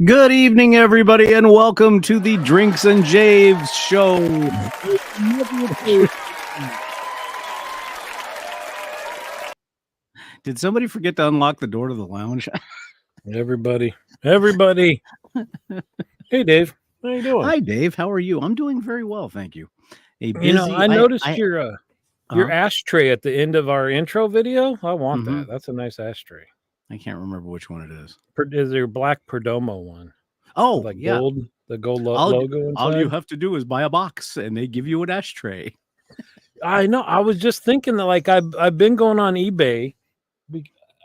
Good evening, everybody, and welcome to the Drinks and Javes show. Did somebody forget to unlock the door to the lounge? Everybody. Hey, Dave. How you doing? Hi, Dave. How are you? I'm doing very well, thank you. I noticed your ashtray at the end of our intro video. I want that. That's a nice ashtray. I can't remember which one it is. Is there black Perdomo one? Oh, like yeah. The gold logo inside? All you have to do is buy a box, and they give you an ashtray. I know. I was just thinking that, like, I've been going on eBay.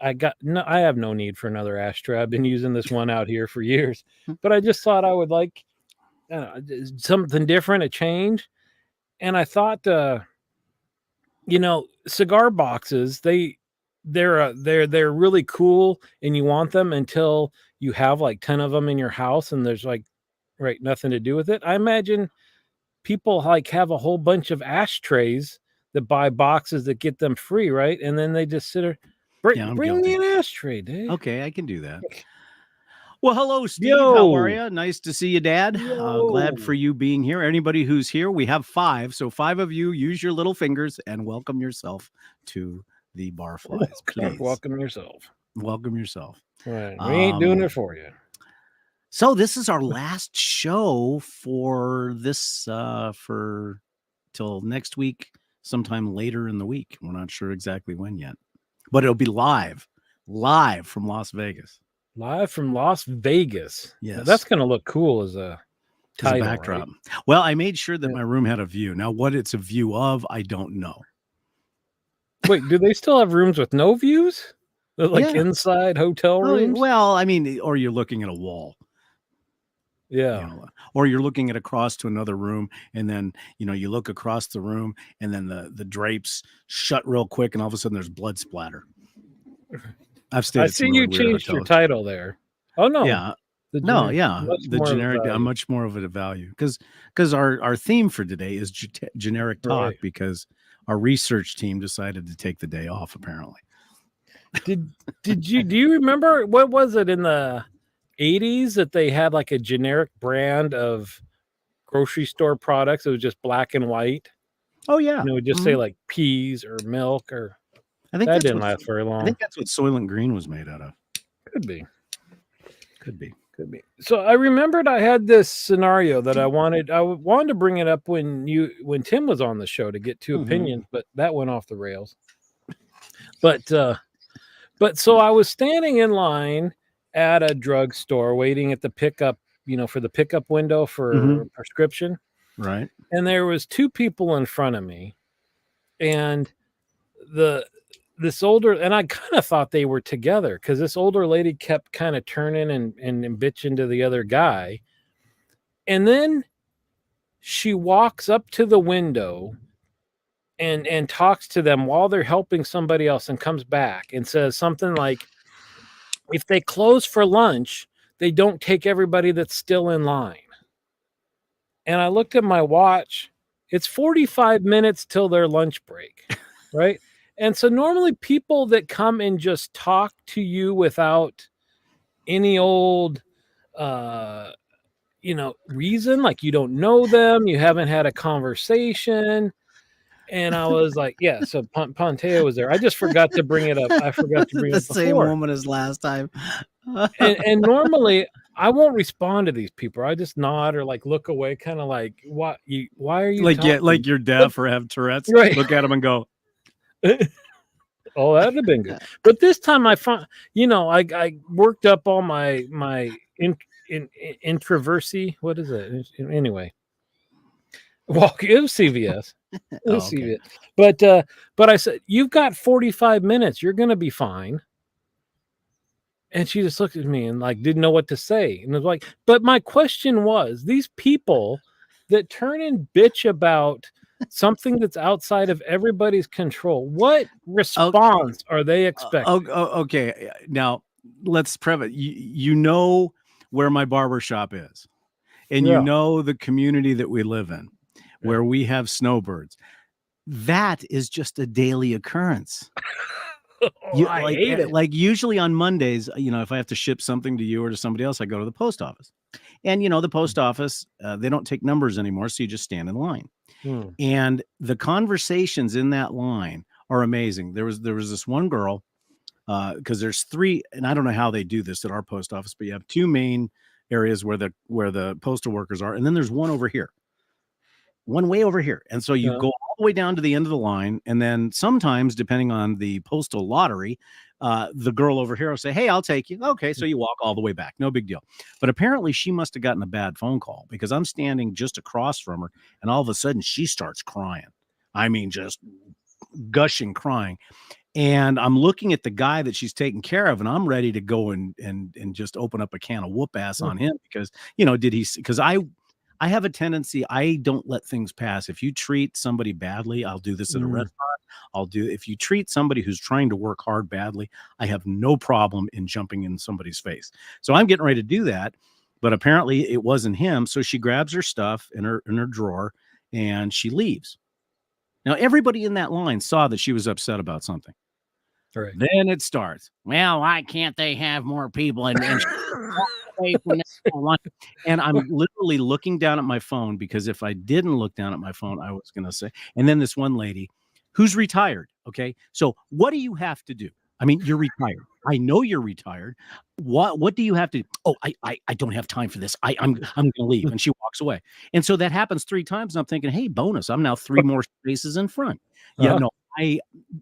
I have no need for another ashtray. I've been using this one out here for years, but I just thought I would like something different, a change. And I thought, cigar boxes, they're really cool, and you want them until you have like 10 of them in your house, and there's nothing to do with it. I imagine people like have a whole bunch of ashtrays that buy boxes that get them free, right? And then they just sit there. Bring me an ashtray, Dave. Okay, I can do that. Well, hello, Steve. How are you? Nice to see you, Dad. Glad for you being here. Anybody who's here, we have 5. So 5 of you, use your little fingers and welcome yourself to the Barflies. Please. Welcome yourself. Welcome yourself. Right. We ain't doing it for you. So this is our last show for this for till next week, sometime later in the week. We're not sure exactly when yet, but it'll be live from Las Vegas. Live from Las Vegas. Yes, now, that's going to look cool as a title, backdrop. Right? Well, I made sure that my room had a view. Now, what it's a view of, I don't know. Wait, do they still have rooms with no views? Like inside hotel rooms? Well, I mean, or you're looking at a wall. Yeah. Or you're looking at across to another room, and then you look across the room, and then the drapes shut real quick, and all of a sudden there's blood splatter. I see you changed your title there. Oh no. Yeah. The generic, much more of a value, because our theme for today is generic talk, right. Because our research team decided to take the day off, apparently. Do you remember, what was it in the 80s that they had like a generic brand of grocery store products? It was just black and white. Oh yeah. It would just say like peas or milk, or I think that didn't last very long. I think that's what Soylent Green was made out of. Could be. Could be. So I remembered I had this scenario that I wanted to bring it up when Tim was on the show to get 2 opinions, but that went off the rails. But so I was standing in line at a drugstore waiting at the pickup, for the pickup window for a prescription. Right. And there was 2 people in front of me, and this older, and I kind of thought they were together, because this older lady kept kind of turning and bitching to the other guy. And then she walks up to the window and talks to them while they're helping somebody else, and comes back and says something like, if they close for lunch, they don't take everybody that's still in line. And I looked at my watch. It's 45 minutes till their lunch break, right? And so normally people that come and just talk to you without any old, reason, like you don't know them, you haven't had a conversation. And I was like, yeah, so Ponteo was there. I just forgot to bring it up. I forgot to bring it up the same woman as last time. and normally I won't respond to these people. I just nod or like look away, kind of like, why are you like you're deaf or have Tourette's? Right. Look at them and go, oh, that'd have been good. But this time I found, I worked up all my introversy. What is it? Anyway, well, it was CVS. CVS. But I said, you've got 45 minutes. You're going to be fine. And she just looked at me and like didn't know what to say. And it was like, but my question was, these people that turn and bitch about something that's outside of everybody's control, what response are they expecting? Okay. Now let's preface. You know where my barbershop is, and you know the community that we live in, where we have snowbirds. That is just a daily occurrence. I hate it. Like usually on Mondays, if I have to ship something to you or to somebody else, I go to the post office. And the post office, they don't take numbers anymore, so you just stand in line. And the conversations in that line are amazing. There was this one girl, because there's 3, and I don't know how they do this at our post office, but you have 2 main areas where the postal workers are, and then there's one over here. One way over here. And so you go all the way down to the end of the line. And then sometimes, depending on the postal lottery, the girl over here will say, "Hey, I'll take you." Okay. So you walk all the way back. No big deal. But apparently she must have gotten a bad phone call, because I'm standing just across from her, and all of a sudden she starts crying. I mean, just gushing, crying. And I'm looking at the guy that she's taking care of, and I'm ready to go and just open up a can of whoop ass on him, because, because I have a tendency, I don't let things pass. If you treat somebody badly, I'll do this at a restaurant. If you treat somebody who's trying to work hard badly, I have no problem in jumping in somebody's face. So I'm getting ready to do that, but apparently it wasn't him. So she grabs her stuff in her drawer and she leaves. Now, everybody in that line saw that she was upset about something. Right. Then it starts. Well, why can't they have more people? And I'm literally looking down at my phone, because if I didn't look down at my phone, I was going to say. And then this one lady who's retired. Okay. So what do you have to do? I mean, you're retired. I know you're retired. What do you have to do? Oh, I don't have time for this. I'm going to leave. And she walks away. And so that happens 3 times. And I'm thinking, hey, bonus, I'm now 3 more spaces in front. Yeah, no,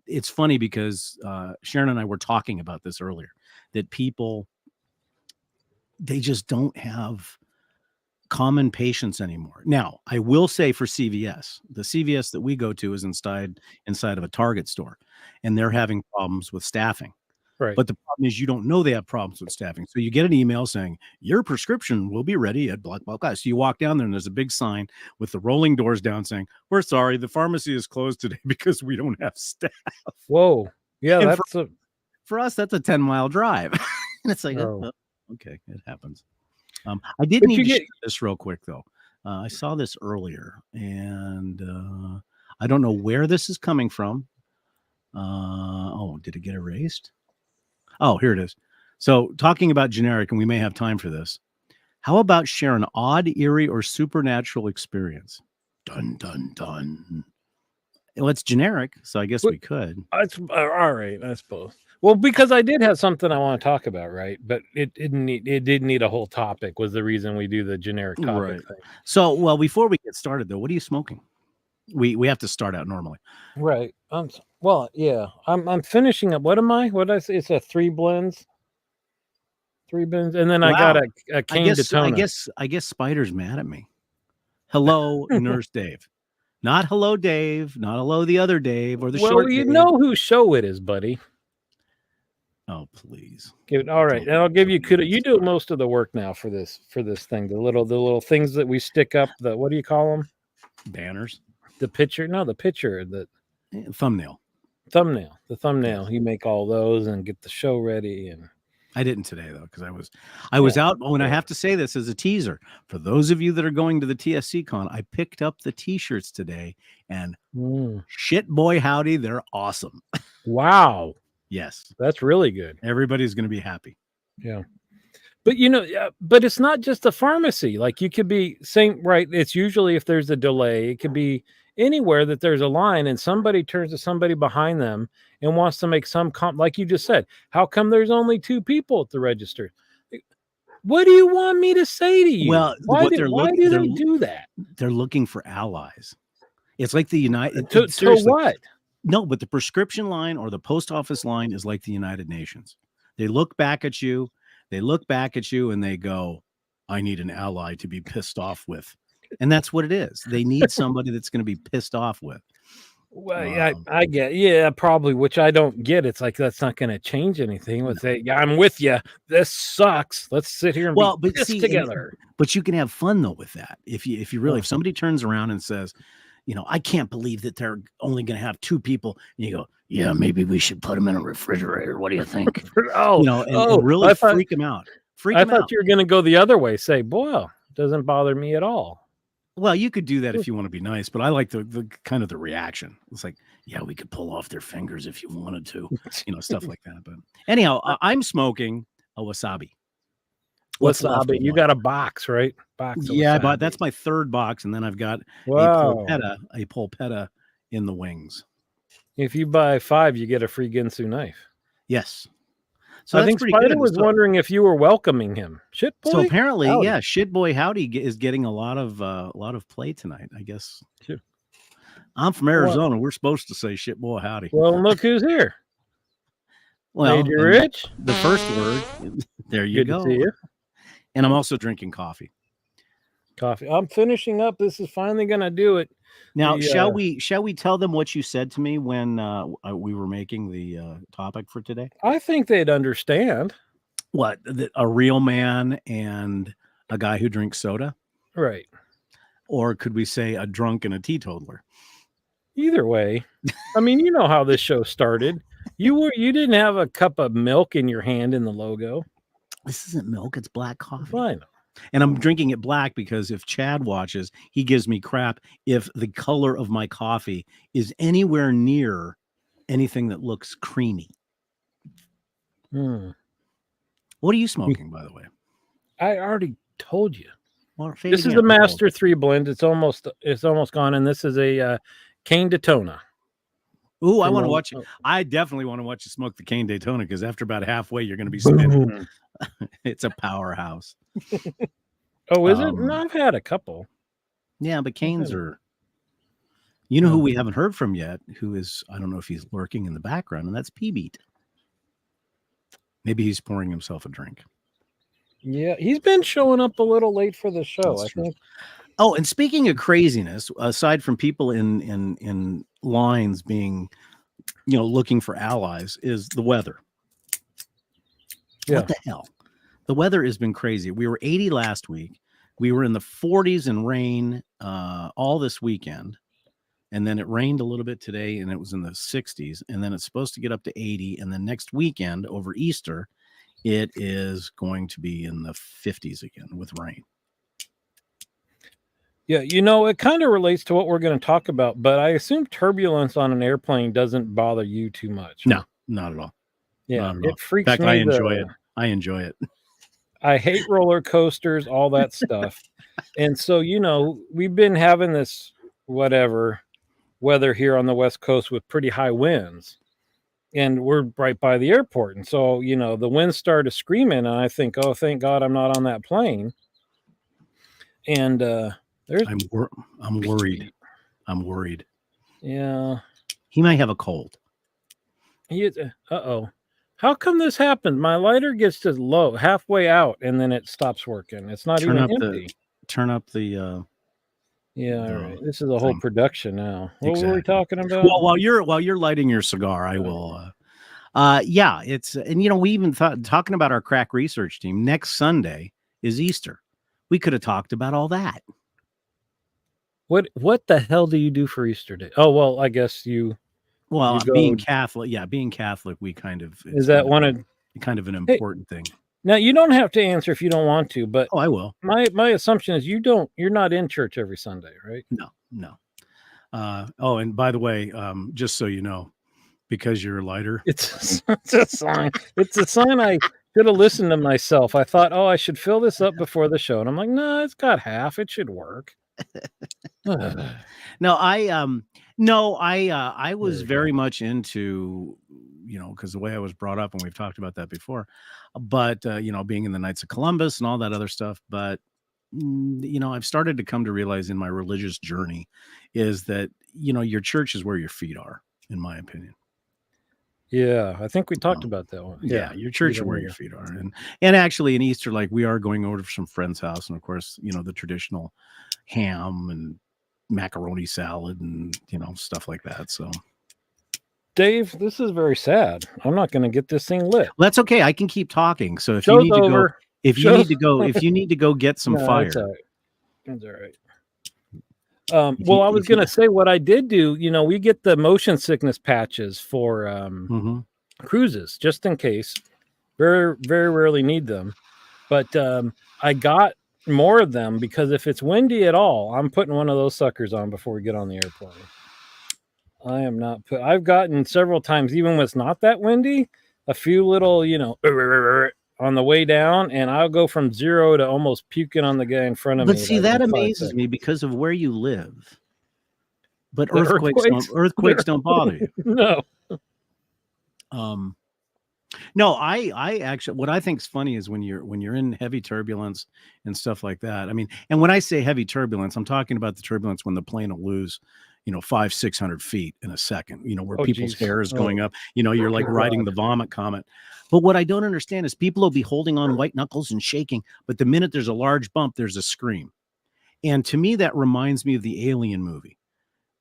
it's funny because Sharon and I were talking about this earlier, that people, they just don't have common patience anymore. Now, I will say for CVS, the CVS that we go to is inside of a Target store, and they're having problems with staffing. Right. But the problem is you don't know they have problems with staffing. So you get an email saying your prescription will be ready at blah, blah, blah. So you walk down there and there's a big sign with the rolling doors down saying, "We're sorry, the pharmacy is closed today because we don't have staff." Whoa. Yeah. And That's for us, that's a 10-mile drive. And it's like, Oh. Okay, it happens. I did need to share this real quick, though. I saw this earlier, and I don't know where this is coming from. Did it get erased? Oh, here it is. So, talking about generic, and we may have time for this. How about share an odd, eerie, or supernatural experience? Dun, dun, dun. Well, it's generic, so I guess we could. That's all right, I suppose. Well, because I did have something I want to talk about, right? But it didn't need a whole topic, was the reason we do the generic topic thing. So, well, before we get started, though, what are you smoking? We have to start out normally. Right. Well, yeah. I'm finishing up. What am I? What did I say? It's a 3 blends. 3 blends, and then I got a cane Daytona. I guess Spider's mad at me. Hello, Nurse Dave. Not hello, Dave. Not hello, the other Dave, or the short. Well, you know whose show it is, buddy. Oh, please. All right, and I'll give you kudos. You do most of the work now for this thing. The little things that we stick up. The, what do you call them? Banners. The picture. No, the picture. The thumbnail. The thumbnail. You make all those and get the show ready. And I didn't today, though, because I was out. Oh, and I have to say this as a teaser for those of you that are going to the TSC Con. I picked up the T-shirts today, and shit, boy, howdy, they're awesome. Wow. Yes, that's really good. Everybody's going to be happy. Yeah, but but it's not just the pharmacy. Like, you could be saying, right? It's usually, if there's a delay, it could be anywhere that there's a line and somebody turns to somebody behind them and wants to make some like you just said, how come there's only 2 people at the register? What do you want me to say to you? Well, why do they do that? They're looking for allies. It's like the United to what? No, but the prescription line or the post office line is like the United Nations. They look back at you, and they go, "I need an ally to be pissed off with." And that's what it is. They need somebody that's going to be pissed off with. Well, I get, probably, which I don't get. It's like, that's not going to change anything. Let's say, yeah, I'm with you. This sucks. Let's sit here and be pissed together. But you can have fun though with that. If if somebody turns around and says, "I can't believe that they're only going to have 2 people," and you go, "Yeah, maybe we should put them in a refrigerator. What do you think?" And really freak them out. I thought you were going to go the other way. Say, "Boy, it doesn't bother me at all." Well, you could do that if you want to be nice, but I like the kind of the reaction. It's like, yeah, we could pull off their fingers if you wanted to, stuff like that. But anyhow, I'm smoking a wasabi. What's left Wasabi. of You life. got a box, right? Box. Of Yeah, wasabi. but that's my third box, and then I've got Wow. a polpetta in the wings. If you buy 5, you get a free Ginsu knife. Yes. So I that's think pretty Spider good. was wondering if you were welcoming him. Shit boy. So apparently, howdy. yeah, shit boy howdy is getting a lot of play tonight, I guess. Sure. I'm from Arizona. We're supposed to say shit boy howdy. Well, look who's here. Well, Lady Rich. The first word. There you Good go. to see you. And I'm also drinking coffee. Coffee. I'm finishing up. This is finally gonna do it. Now, shall we tell them what you said to me when we were making the topic for today? I think they'd understand. What, a real man and a guy who drinks soda? Right. Or could we say a drunk and a teetotaler? Either way. I mean, you know how this show started. You didn't have a cup of milk in your hand in the logo. This isn't milk, it's black coffee. Fine. And I'm drinking it black because if Chad watches, he gives me crap if the color of my coffee is anywhere near anything that looks creamy. What are you smoking, by the way? I already told you. Well, this is the Master 3 blend. It's almost gone, and this is a Cane Daytona. Ooh, I want to watch it. I definitely want to watch you smoke the Cane Daytona because after about halfway, you're going to be spinning. It's a powerhouse. Oh, is it? No, I've had a couple. Yeah, but Canes are. You know who we haven't heard from yet? Who is? I don't know if he's lurking in the background, and that's P-Beat. Maybe he's pouring himself a drink. Yeah, he's been showing up a little late for the show. I think. Oh, and speaking of craziness, aside from people in lines being, looking for allies, is the weather. Yeah. What the hell? The weather has been crazy. We were 80 last week. We were in the 40s and rain all this weekend. And then it rained a little bit today and it was in the 60s. And then it's supposed to get up to 80. And then next weekend over Easter, it is going to be in the 50s again with rain. Yeah, it kind of relates to what we're going to talk about, but I assume turbulence on an airplane doesn't bother you too much. No, not at all. Yeah, it freaks me. In fact, I enjoy it. I enjoy it. I hate roller coasters, all that stuff. And so, we've been having this weather here on the West Coast with pretty high winds. And we're right by the airport. And so, the winds started screaming. And I think, oh, thank God I'm not on that plane. And I'm worried. I'm worried. Yeah. He might have a cold. Uh-oh. How come this happened? My lighter gets to low halfway out and then it stops working. It's not even empty. Turn up the yeah, all right. This is a whole production now. What were we talking about? Well, while you're lighting your cigar, I will yeah, it's and we even thought talking about our crack research team, next Sunday is Easter. We could have talked about all that. What the hell do you do for Easter Day? Oh, well, I guess being Catholic, being Catholic, we kind of is that kind of an important thing. Now you don't have to answer if you don't want to, but I will. My assumption is you're not in church every Sunday, right? No. And by the way, just so you know, because you're a lighter, it's a sign. It's a sign I should have listened to myself. I thought, I should fill this up before the show, and I'm like, no, it's got half. It should work. No, I was very much into, because the way I was brought up, and we've talked about that before, but being in the Knights of Columbus and all that other stuff. But I've started to come to realize in my religious journey is that your church is where your feet are, in my opinion. Yeah, I think we talked about that one. Yeah, your church is where your feet are, and actually in Easter, like we are going over to some friend's house, and of course, the traditional ham and macaroni salad and stuff like that. So, Dave, this is very sad. I'm not going to get this thing lit. Well, that's okay. I can keep talking. So if you need to go, if you need to go get some fire, that's all right. That's all right. Well, I was going to say what I did do, we get the motion sickness patches for cruises just in case. Very, very rarely need them. But I got more of them, because if it's windy at all, I'm putting one of those suckers on before we get on the airplane. I am not I've gotten several times, even when it's not that windy, a few little, on the way down, and I'll go from 0 to almost puking on the guy in front of me. But see, that amazes me because of where you live. But The earthquakes don't bother you. No. No, I actually, what I think is funny is when you're in heavy turbulence and stuff like that. I mean, and when I say heavy turbulence, I'm talking about the turbulence when the plane will lose, 500-600 feet in a second, where people's hair is going up, you're like riding the vomit comet. But what I don't understand is people will be holding on white knuckles and shaking, but the minute there's a large bump, there's a scream. And to me, that reminds me of the Alien movie.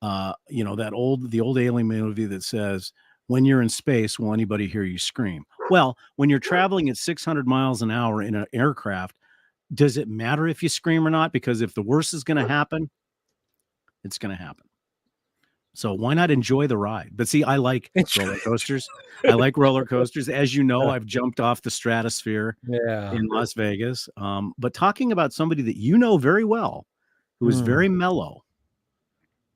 The old Alien movie that says, when you're in space, will anybody hear you scream? Well, when you're traveling at 600 miles an hour in an aircraft, does it matter if you scream or not? Because if the worst is going to happen, it's going to happen. So why not enjoy the ride? But see, I like roller coasters. I like roller coasters. As you know, I've jumped off the stratosphere in Las Vegas. But talking about somebody that you know very well, who is very mellow.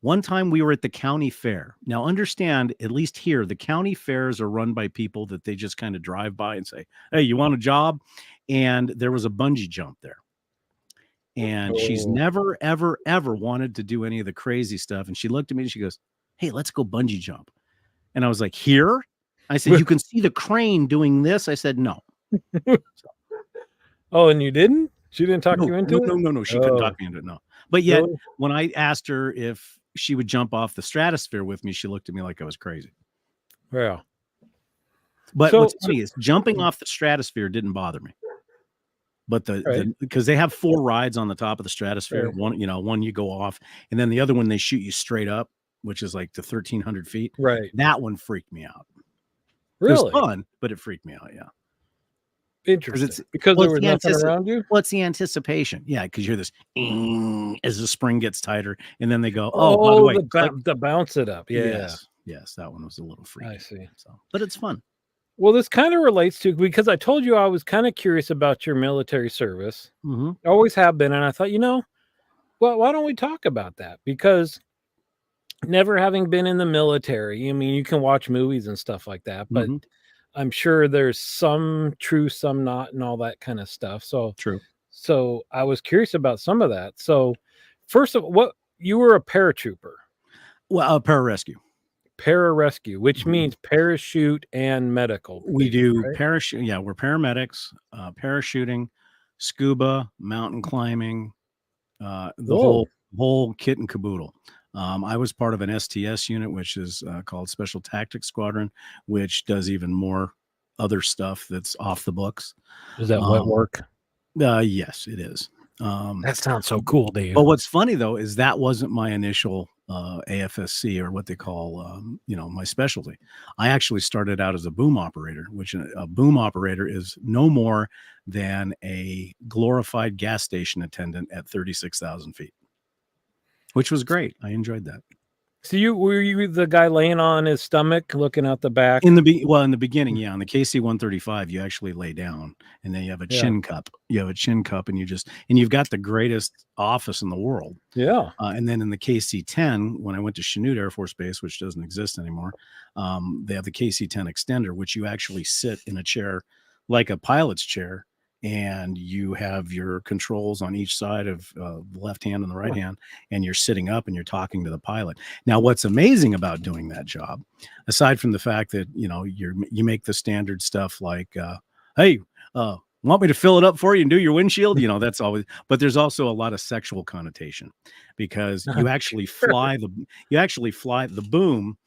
One time we were at the county fair. Now understand, at least here, the county fairs are run by people that they just kind of drive by and say, hey, you want a job? And there was a bungee jump there. And she's never, ever, ever wanted to do any of the crazy stuff. And she looked at me and she goes, hey, let's go bungee jump. And I was like, here? I said, you can see the crane doing this. I said, no. Oh, and you didn't? She didn't talk you into it? No. She couldn't talk me into it. No. But yet, when I asked her if she would jump off the stratosphere with me, she looked at me like I was crazy. Yeah. But what's funny is jumping off the stratosphere didn't bother me. But because they have 4 rides on the top of the stratosphere. One you go off, and then the other one they shoot you straight up, which is like to 1,300 feet. Right. That one freaked me out. Really? It was fun, but it freaked me out. Yeah. Interesting. Because there was nothing around you? What's the anticipation? Yeah, because you hear this as the spring gets tighter, and then they go, by the way, to bounce it up. Yeah. Yes, that one was a little freaky. I see. But it's fun. Well, this kind of relates to, because I told you I was kind of curious about your military service. Mm-hmm. I always have been, and I thought, why don't we talk about that? Because never having been in the military, I mean, you can watch movies and stuff like that, but I'm sure there's some true, some not, and all that kind of stuff. So true. So I was curious about some of that. So first of all, you were a paratrooper. Well, pararescue. Pararescue, which means parachute and medical. We do parachute. Yeah, we're paramedics, parachuting, scuba, mountain climbing, the whole kit and caboodle. I was part of an STS unit, which is called Special Tactics Squadron, which does even more other stuff that's off the books. Is that wet work? Yes, it is. That sounds so cool, Dave. But what's funny though is that wasn't my initial AFSC, or what they call my specialty. I actually started out as a boom operator, which a boom operator is no more than a glorified gas station attendant at 36,000 feet, which was great. I enjoyed that. So were you the guy laying on his stomach, looking out the back? In the beginning, yeah. On the KC-135, you actually lay down, and then you have a chin cup. You have a chin cup, and you've got the greatest office in the world. Yeah. And then in the KC-10, when I went to Chanute Air Force Base, which doesn't exist anymore, they have the KC-10 extender, which you actually sit in a chair like a pilot's chair, and you have your controls on each side of the left hand and the right hand, and you're sitting up and you're talking to the pilot. Now, what's amazing about doing that job, aside from the fact that, you make the standard stuff like, hey, want me to fill it up for you and do your windshield? That's always, but there's also a lot of sexual connotation, because you actually fly the boom,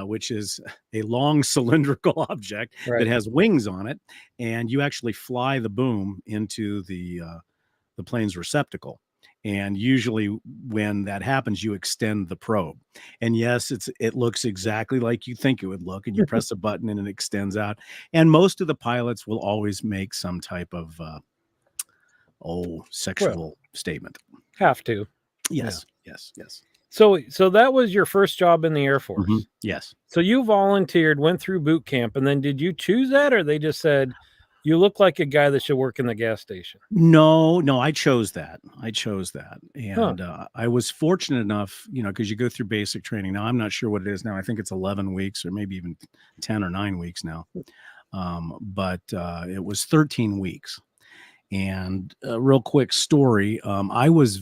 which is a long cylindrical object that has wings on it, and you actually fly the boom into the plane's receptacle. And usually when that happens, you extend the probe. And yes, it looks exactly like you think it would look, and you press a button and it extends out. And most of the pilots will always make some type of sexual statement. Have to. Yes, yes. So that was your first job in the Air Force. Yes. So you volunteered, went through boot camp, and then did you choose that, or they just said, You look like a guy that should work in the gas station. No, I chose that. And I was fortunate enough, because you go through basic training. Now, I'm not sure what it is now. I think it's 11 weeks or maybe even 10 or 9 weeks now. But it was 13 weeks. And a real quick story. I was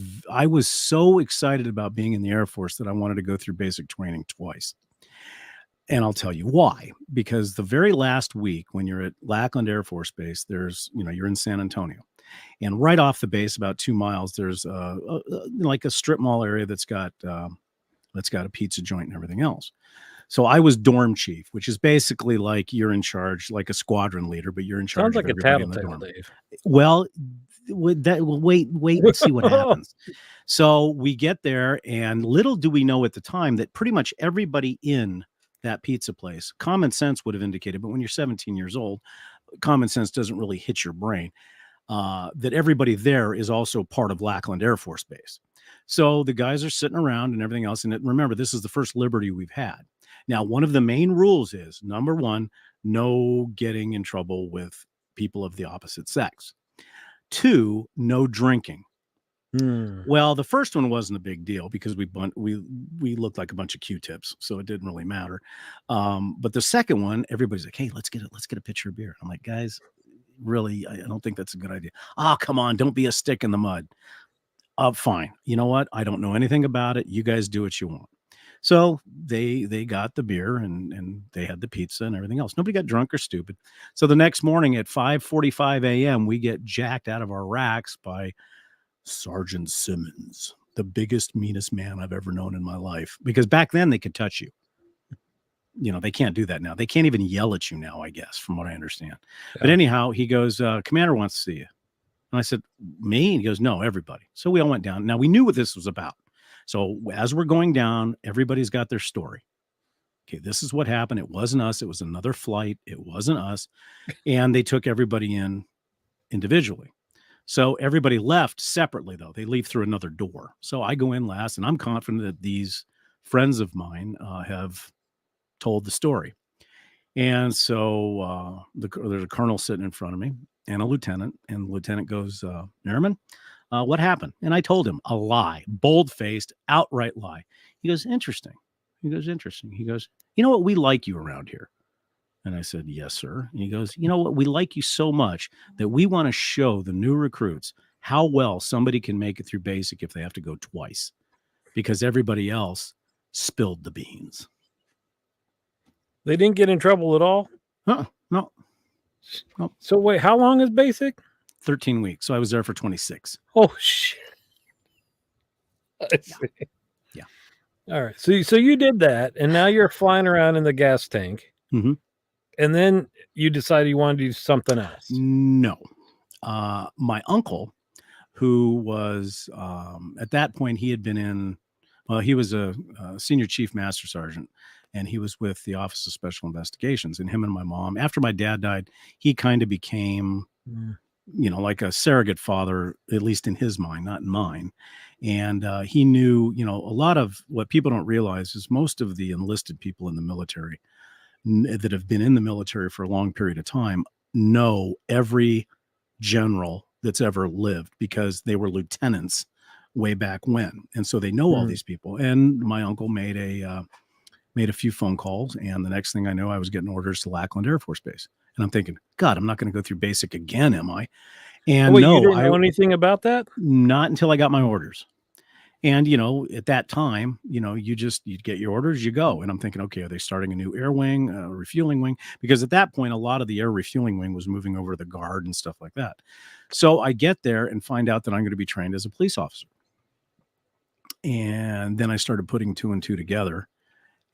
so excited about being in the Air Force that I wanted to go through basic training twice. And I'll tell you why. Because the very last week when you're at Lackland Air Force Base, there's, you're in San Antonio. And right off the base, about 2 miles, there's like a strip mall area that's got a pizza joint and everything else. So I was dorm chief, which is basically like you're in charge, like a squadron leader, but you're in charge. Sounds like of a everybody in the tattletale, dorm. Dave. Well, wait and see what happens. So we get there, and little do we know at the time that pretty much everybody in that pizza place, common sense would have indicated, but when you're 17 years old, common sense doesn't really hit your brain, that everybody there is also part of Lackland Air Force Base. So the guys are sitting around and everything else. And remember, this is the first liberty we've had. Now, one of the main rules is, number one, no getting in trouble with people of the opposite sex. 2, no drinking. Well, the first one wasn't a big deal because we looked like a bunch of Q-tips, so it didn't really matter. But the second one, everybody's like, "Hey, let's get a pitcher of beer." I'm like, "Guys, really, I don't think that's a good idea." "Oh, come on, don't be a stick in the mud." Fine. You know what? I don't know anything about it. You guys do what you want. So they got the beer and they had the pizza and everything else. Nobody got drunk or stupid. So the next morning at 5:45 a.m., we get jacked out of our racks by Sergeant Simmons, the biggest, meanest man I've ever known in my life. Because back then they could touch you. They can't do that now. They can't even yell at you now, I guess, from what I understand. Yeah. But anyhow, he goes, "Commander wants to see you." And I said, "Me?" And he goes, "No, everybody." So we all went down. Now we knew what this was about. So as we're going down, everybody's got their story. Okay, this is what happened. It wasn't us. It was another flight. It wasn't us. And they took everybody in individually. So everybody left separately, though. They leave through another door. So I go in last, and I'm confident that these friends of mine have told the story. And so there's a colonel sitting in front of me and a lieutenant. And the lieutenant goes, "Merriman, what happened?" And I told him a lie, bold-faced, outright lie. He goes, "Interesting." He goes, "You know what? We like you around here." And I said, "Yes, sir." And he goes, "You know what? We like you so much that we want to show the new recruits how well somebody can make it through basic if they have to go twice, because everybody else spilled the beans." They didn't get in trouble at all? No. So wait, how long is basic? 13 weeks. So I was there for 26. Oh, shit. I see. Yeah. All right. So you did that, and now you're flying around in the gas tank. Mm-hmm. And then you decided you wanted to do something else. No. My uncle, who was, at that point, he had been he was a senior chief master sergeant, and he was with the Office of Special Investigations. And him and my mom, after my dad died, he kind of became, like a surrogate father, at least in his mind, not in mine. And he knew, a lot of what people don't realize is most of the enlisted people in the military that have been in the military for a long period of time know every general that's ever lived because they were lieutenants way back when. And so they know all these people. And my uncle made a few phone calls. And the next thing I know, I was getting orders to Lackland Air Force Base. And I'm thinking, God, I'm not going to go through basic again, am I? And you didn't know anything about that? Not until I got my orders. And, at that time, you'd get your orders, you go. And I'm thinking, okay, are they starting a new air wing, refueling wing? Because at that point, a lot of the air refueling wing was moving over to the guard and stuff like that. So I get there and find out that I'm going to be trained as a police officer. And then I started putting 2 and 2 together.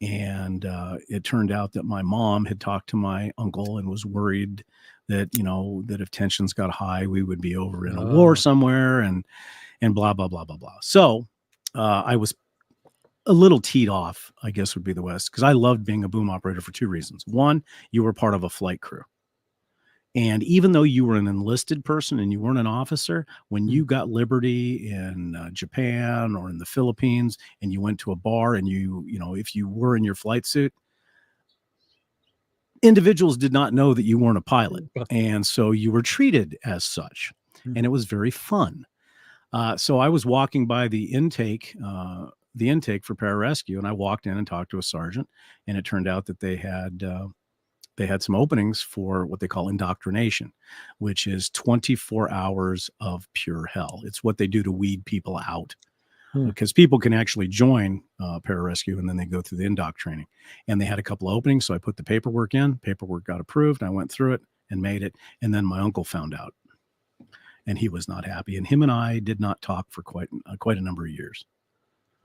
And it turned out that my mom had talked to my uncle and was worried that, that if tensions got high, we would be over in a war somewhere and blah, blah, blah, blah, blah. So I was a little teed off, I guess would be the West, because I loved being a boom operator for 2 reasons. One, you were part of a flight crew. And even though you were an enlisted person and you weren't an officer, when you got liberty in Japan or in the Philippines and you went to a bar and if you were in your flight suit, individuals did not know that you weren't a pilot, and so you were treated as such, and it was very fun. So I was walking by the intake for pararescue, and I walked in and talked to a sergeant, and it turned out that they had some openings for what they call indoctrination, which is 24 hours of pure hell. It's what they do to weed people out, because people can actually join pararescue and then they go through the indoc training. And they had a couple of openings, so I put the paperwork in. Paperwork got approved. I went through it and made it. And then my uncle found out, and he was not happy. And him and I did not talk for quite a number of years.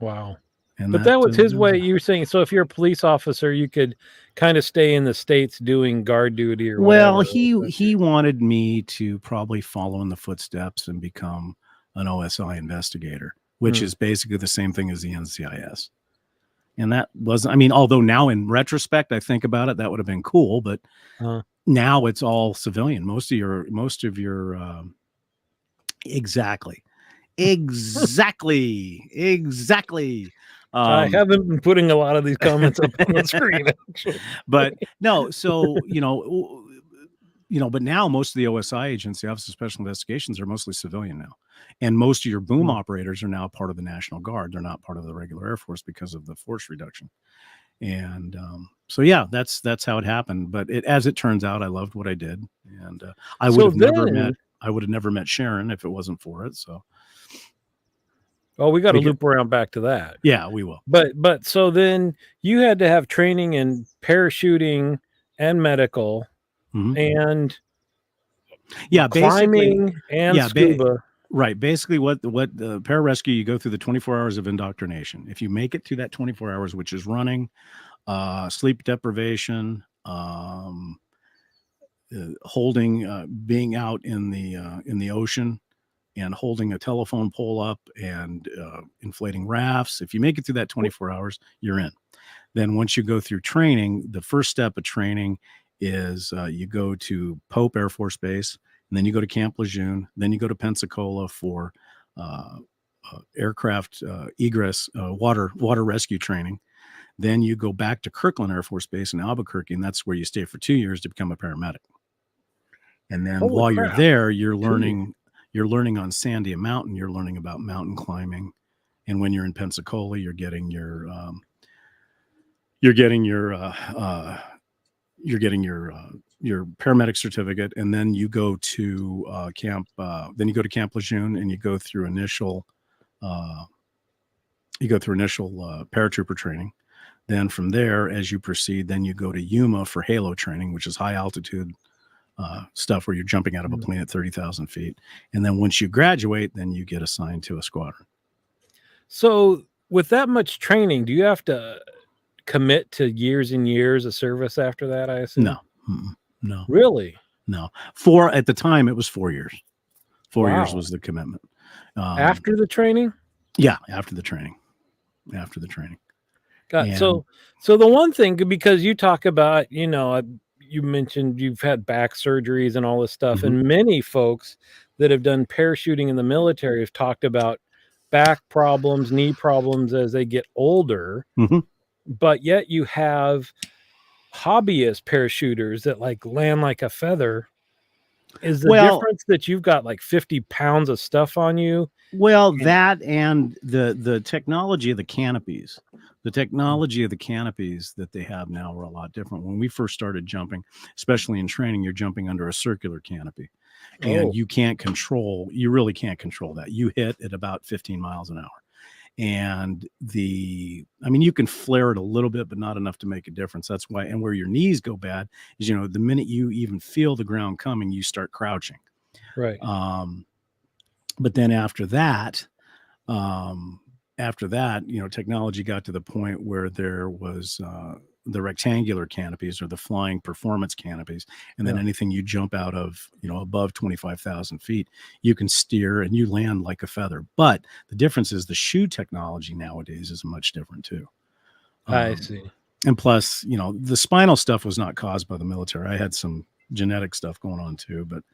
Wow. And but that was his way. You were saying, so if you're a police officer, you could kind of stay in the States doing guard duty or whatever. Well, he wanted me to probably follow in the footsteps and become an OSI investigator, which is basically the same thing as the NCIS. And that wasn't, I mean, although now in retrospect, I think about it, that would have been cool, but now it's all civilian. Most of your exactly. I haven't been putting a lot of these comments up on the screen, actually. But no, so, but now most of the OSI agents, the Office of Special Investigations, are mostly civilian now. And most of your boom operators are now part of the National Guard. They're not part of the regular Air Force because of the force reduction. And so, yeah, that's how it happened. But as it turns out, I loved what I did. And I would have never met Sharon if it wasn't for it. So. Oh, we got to loop around back to that. Yeah, we will. But so then you had to have training in parachuting and medical and climbing and scuba. Right. Basically what the pararescue, you go through the 24 hours of indoctrination. If you make it to that 24 hours, which is running, sleep deprivation, holding, being out in the ocean, and holding a telephone pole up and inflating rafts. If you make it through that 24 hours, you're in. Then once you go through training, the first step of training is you go to Pope Air Force Base, and then you go to Camp Lejeune, then you go to Pensacola for aircraft egress, water rescue training. Then you go back to Kirkland Air Force Base in Albuquerque, and that's where you stay for 2 years to become a paramedic. And then while you're there, you're learning on Sandia Mountain, you're learning about mountain climbing. And when you're in Pensacola, you're getting your paramedic certificate. And then you go to Camp Lejeune, and you go through initial paratrooper training. Then from there, as you proceed, then you go to Yuma for Halo training, which is high altitude stuff where you're jumping out of a plane at 30,000 feet. And then once you graduate, then you get assigned to a squadron. So with that much training, do you have to commit to years and years of service after that, I assume? No. No. Really? No. At the time, it was 4 years. 4 years was the commitment. After the training? Yeah, after the training. So the one thing, because you talk about, you mentioned you've had back surgeries and all this stuff, and many folks that have done parachuting in the military have talked about back problems, knee problems as they get older. But yet you have hobbyist parachuters that land like a feather. Is the difference that you've got like 50 pounds of stuff on you? Well, that and the technology of the canopies. The technology of the canopies that they have now are a lot different. When we first started jumping, especially in training, you're jumping under a circular canopy. And you really can't control that. You hit at about 15 miles an hour. And you can flare it a little bit, but not enough to make a difference. That's why, and where your knees go bad is, the minute you even feel the ground coming, you start crouching. Right. But then after that, technology got to the point where there was the rectangular canopies or the flying performance canopies. And then anything you jump out of, above 25,000 feet, you can steer and you land like a feather. But the difference is the shoe technology nowadays is much different too. I see. And plus, the spinal stuff was not caused by the military. I had some genetic stuff going on too, but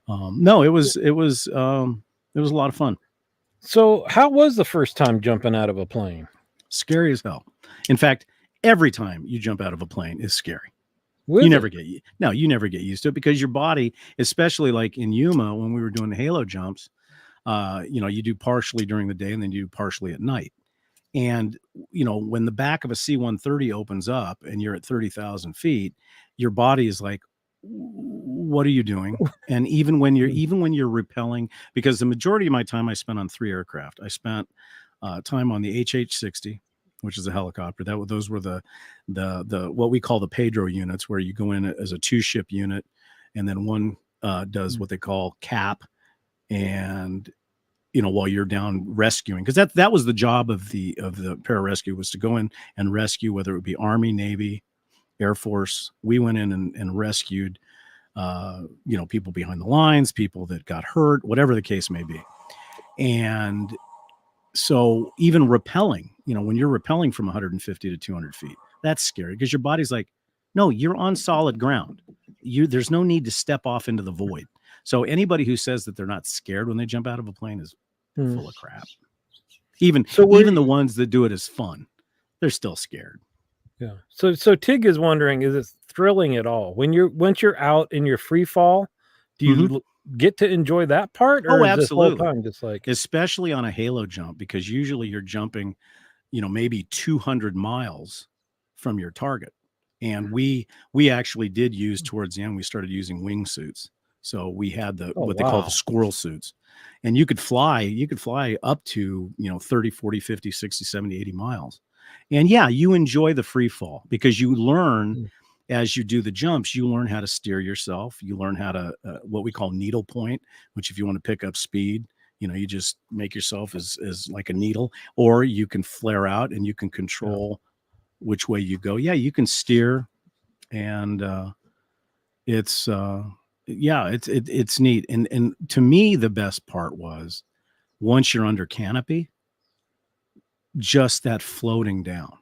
no, it was a lot of fun. So how was the first time jumping out of a plane? Scary as hell. In fact, every time you jump out of a plane is scary. with You it. never get no, you never get used to it because your body, especially like in Yuma when we were doing the halo jumps, you do partially during the day and then you do partially at night. And when the back of a C-130 opens up and you're at 30,000 feet, your body is like, what are you doing? And even when you're repelling, because the majority of my time I spent on 3 aircraft. I spent time on the HH-60, which is a helicopter. Those were the what we call the Pedro units, where you go in as a 2-ship unit, and then one does what they call cap, and while you're down rescuing, because that was the job of the pararescue, was to go in and rescue, whether it would be Army, Navy, Air Force. We went in and rescued people behind the lines, people that got hurt, whatever the case may be. And so even rappelling, when you're rappelling from 150 to 200 feet, that's scary because your body's like, no, you're on solid ground. There's no need to step off into the void. So anybody who says that they're not scared when they jump out of a plane is full of crap. Even the ones that do it as fun, they're still scared. Yeah. So Tig is wondering, is it thrilling at all once you're out in your free fall? Do you get to enjoy that part? Or is this whole time just like, especially on a halo jump, because usually you're jumping, maybe 200 miles from your target. And we actually did use, towards the end, we started using wingsuits. So we had they call the squirrel suits, and you could fly up to, 30, 40, 50, 60, 70, 80 miles. And yeah, you enjoy the free fall because you learn as you do the jumps, you learn how to steer yourself. You learn how to, what we call needle point, which if you want to pick up speed, you just make yourself as like a needle, or you can flare out and you can control which way you go. Yeah, you can steer, and it's neat. And to me, the best part was once you're under canopy, just that floating down,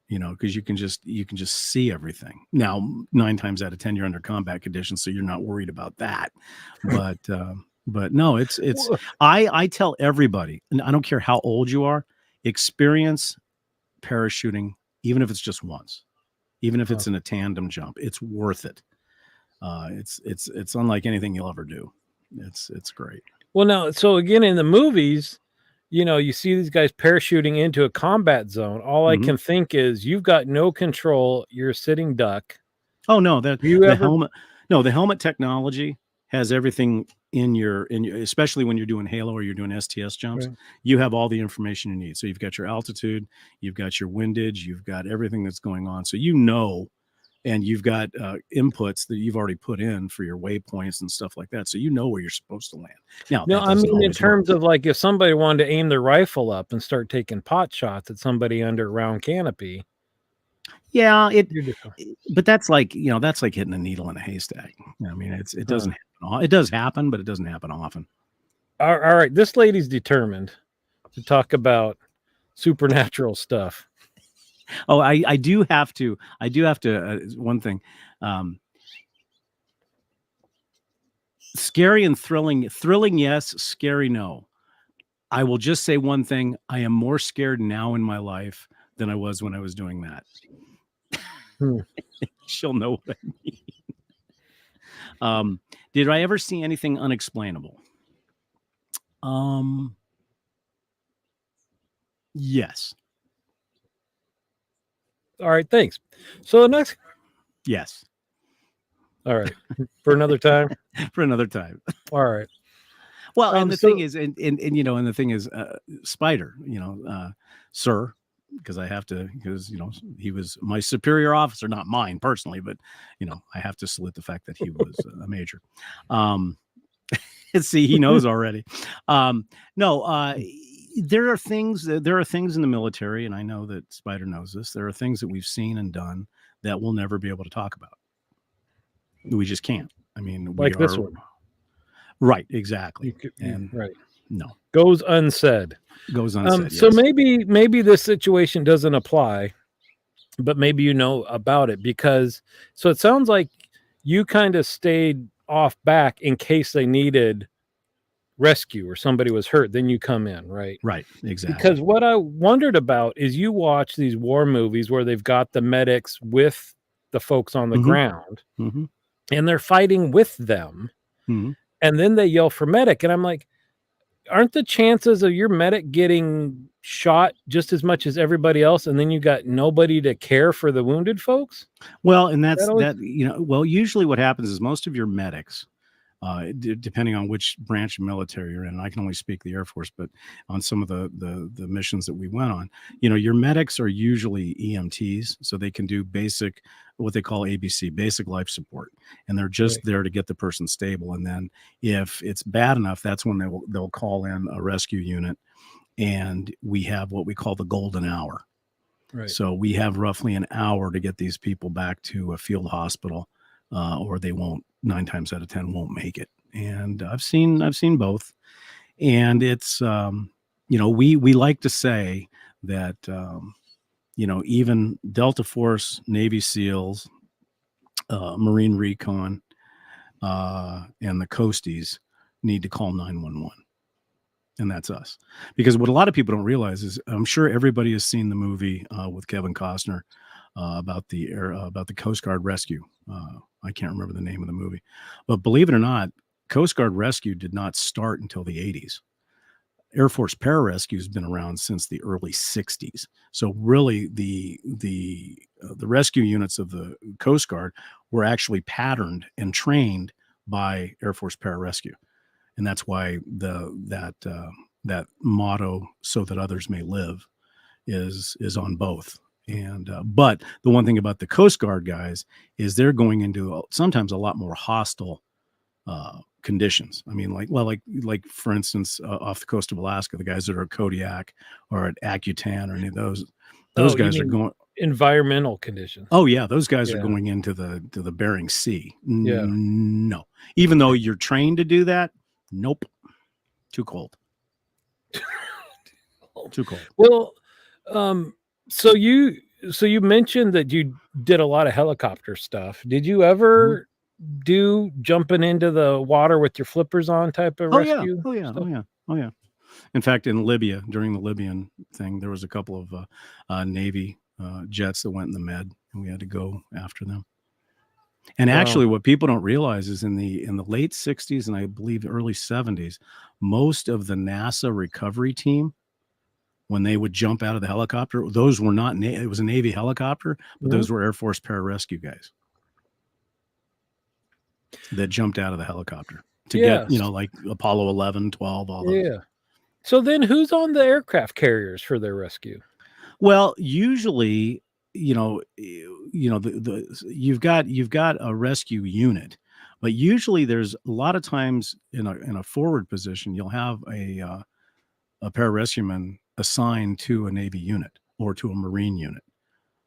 because you can just see everything. Now, 9 times out of 10, you're under combat conditions, so you're not worried about that. But no, it's I tell everybody, and I don't care how old you are, experience parachuting, even if it's just once, even if it's in a tandem jump. It's worth it. It's unlike anything you'll ever do. It's great. Well, now, so again, in the movies, you see these guys parachuting into a combat zone. All I can think is you've got no control. You're a sitting duck. Oh no, the helmet technology has everything in your, especially when you're doing halo or you're doing STS jumps, you have all the information you need. So you've got your altitude, you've got your windage, you've got everything that's going on. So and you've got inputs that you've already put in for your waypoints and stuff like that. So where you're supposed to land. Now, no, I mean, in terms of like if somebody wanted to aim their rifle up and start taking pot shots at somebody under round canopy. Yeah, but that's like hitting a needle in a haystack. I mean, it doesn't happen. It does happen, but it doesn't happen often. All right, this lady's determined to talk about supernatural stuff. Oh, I do have to. One thing, scary and thrilling. Thrilling, yes. Scary, no. I will just say one thing: I am more scared now in my life than I was when I was doing that. She'll know what I mean. Did I ever see anything unexplainable? Yes. All right, thanks. So the next, yes. All right, for another time. For another time. All right. Well, and the thing is, and the thing is, Spider, sir, because I have to, because he was my superior officer, not mine personally, but I have to salute the fact that he was a major. See, he knows already. No, there are things in the military, and I know that Spider knows this. There are things that we've seen and done that we'll never be able to talk about. We just can't. I mean, this one. Right, exactly. Right. No. Goes unsaid. Yes. So maybe this situation doesn't apply, but maybe about it, because so it sounds like you kind of stayed off back in case they needed rescue or somebody was hurt, then you come in, right? Right, exactly. Because what I wondered about is you watch these war movies where they've got the medics with the folks on the Mhm. ground, Mhm. and they're fighting with them, Mhm. and then they yell for medic, and I'm like, aren't the chances of your medic getting shot just as much as everybody else, and then you got nobody to care for the wounded folks? Well, and That that's always that, well, usually what happens is most of your medics, depending on which branch of military you're in, and I can only speak the Air Force, but on some of the missions that we went on, your medics are usually EMTs, so they can do basic, what they call ABC, basic life support, and they're just right, there to get the person stable. And then if it's bad enough, that's when they'll call in a rescue unit, and we have what we call the golden hour. right. So we have roughly an hour to get these people back to a field hospital, or they won't. 9 times out of 10 won't make it. And I've seen both, and it's we like to say that even Delta Force, Navy SEALs, Marine Recon, and the Coasties need to call 911. And that's us. Because what a lot of people don't realize is, I'm sure everybody has seen the movie with Kevin Costner about the Coast Guard rescue. I can't remember the name of the movie, but believe it or not, Coast Guard rescue did not start until the 80s. Air Force pararescue has been around since the early 60s. So really, the rescue units of the Coast Guard were actually patterned and trained by Air Force pararescue, and that's why that motto, "So that others may live," is on both. And but the one thing about the Coast Guard guys is they're going into sometimes a lot more hostile conditions. I mean, like for instance, off the coast of Alaska, the guys that are at Kodiak or at Akutan or any of those Oh, you guys are mean going. environmental conditions? Oh yeah, those guys are Yeah, going into the Bering Sea. yeah. No, even though you're trained to do that, nope, too cold, too cold. Well, um, so you mentioned that you did a lot of helicopter stuff. Did you Mhm. ever do jumping into the water with your flippers on type of Oh yeah, rescue oh yeah, oh stuff? yeah, oh yeah. In fact, in Libya, during the Libyan thing, there was a couple of Navy jets that went in the Med, and we had to go after them. And Wow. actually, what people don't realize is in the late '60s and I believe early '70s, most of the NASA recovery team, when they would jump out of the helicopter, those were not it was a Navy helicopter, but Mhm. those were Air Force pararescue guys that jumped out of the helicopter to get, Yes. like Apollo 11, 12, all those. Yeah. So then who's on the aircraft carriers for their rescue? Well, usually, you've got a rescue unit, but usually there's a lot of times in a forward position, you'll have a pararescueman assigned to a Navy unit or to a Marine unit.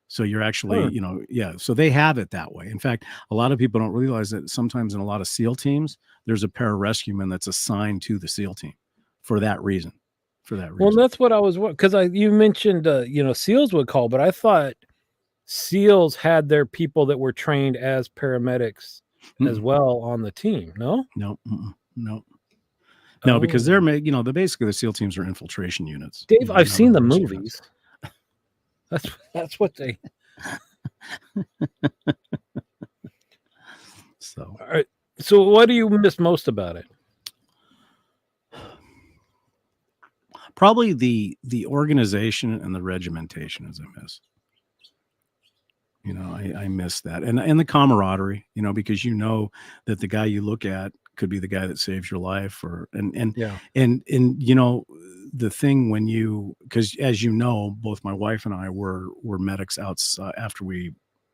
So you're actually, Huh. yeah. So they have it that way. In fact, a lot of people don't realize that sometimes in a lot of SEAL teams, there's a pararescueman that's assigned to the SEAL team for that reason. For that Well, reason. that's what I was because you mentioned SEALs would call, but I thought SEALs had their people that were trained as paramedics as Mm-mm. well on the team. No? No, mm-mm, no. No, because Oh. basically the SEAL teams are infiltration units. Dave, I've They're not seen the rescue units. movies. That's what they So are. So what do you miss most about it? probably the organization and the regimentation is a miss. I miss that, and the camaraderie. Because that the guy you look at could be the guy that saves your life, or Yeah. and the thing when because as both my wife and I were medics outside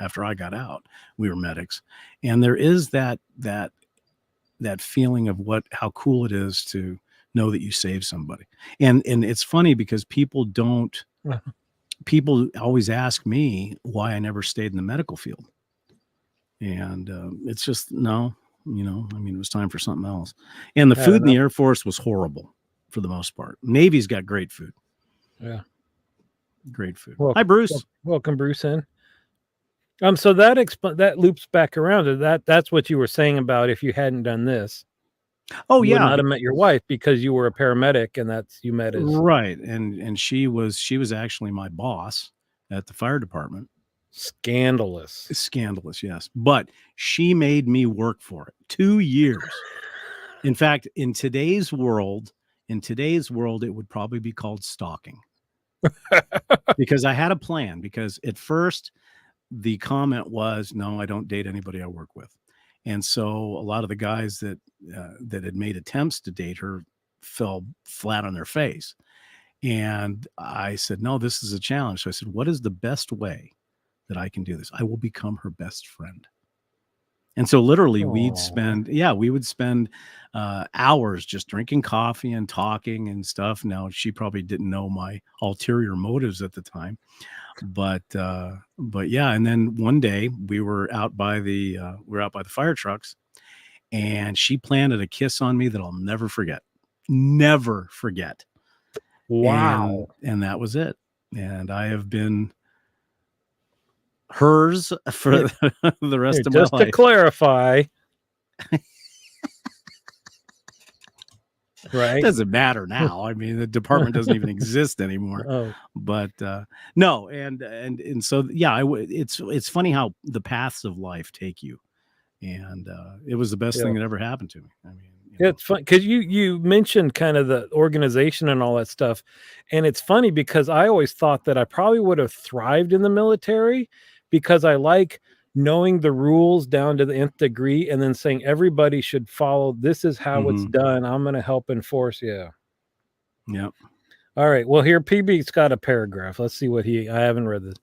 after I got out, we were medics, and there is that feeling of how cool it is to know that you saved somebody. And it's funny because people always ask me why I never stayed in the medical field. And it's just no, I mean, it was time for something else. And the Had food in enough. the Air Force was horrible for the most part. Navy's got great food. Yeah. Great food. Well, Hi, Bruce. welcome, Bruce. In. So that loops back around to that's what you were saying about if you hadn't done this, Oh you would yeah, not have met your wife because you were a paramedic, and that's you met as right. And she was actually my boss at the fire department. Scandalous. Scandalous, yes. But she made me work for it. 2 years. In fact, in today's world, it would probably be called stalking. Because I had a plan. Because at first, the comment was, "No, I don't date anybody I work with." And so a lot of the guys that had made attempts to date her fell flat on their face. And I said, "No, this is a challenge." So I said, "What is the best way that I can do this? I will become her best friend." And so literally we would spend hours just drinking coffee and talking and stuff. Now, she probably didn't know my ulterior motives at the time, but yeah. And then one day we were out by the fire trucks, and she planted a kiss on me that I'll never forget. Never forget. Wow. And that was it. And I have been hers for the rest of my life. Just to clarify, right? It doesn't matter now. I mean, the department doesn't even exist anymore. Oh, But no, and so yeah, it's funny how the paths of life take you, and it was the best thing that ever happened to me. I mean, it's fun because you mentioned kind of the organization and all that stuff, and it's funny because I always thought that I probably would have thrived in the military because I like knowing the rules down to the nth degree and then saying everybody should follow. This is how it's done. I'm going to help enforce. Yeah. Yep. All right. Well, here PB's got a paragraph. Let's see what I haven't read this.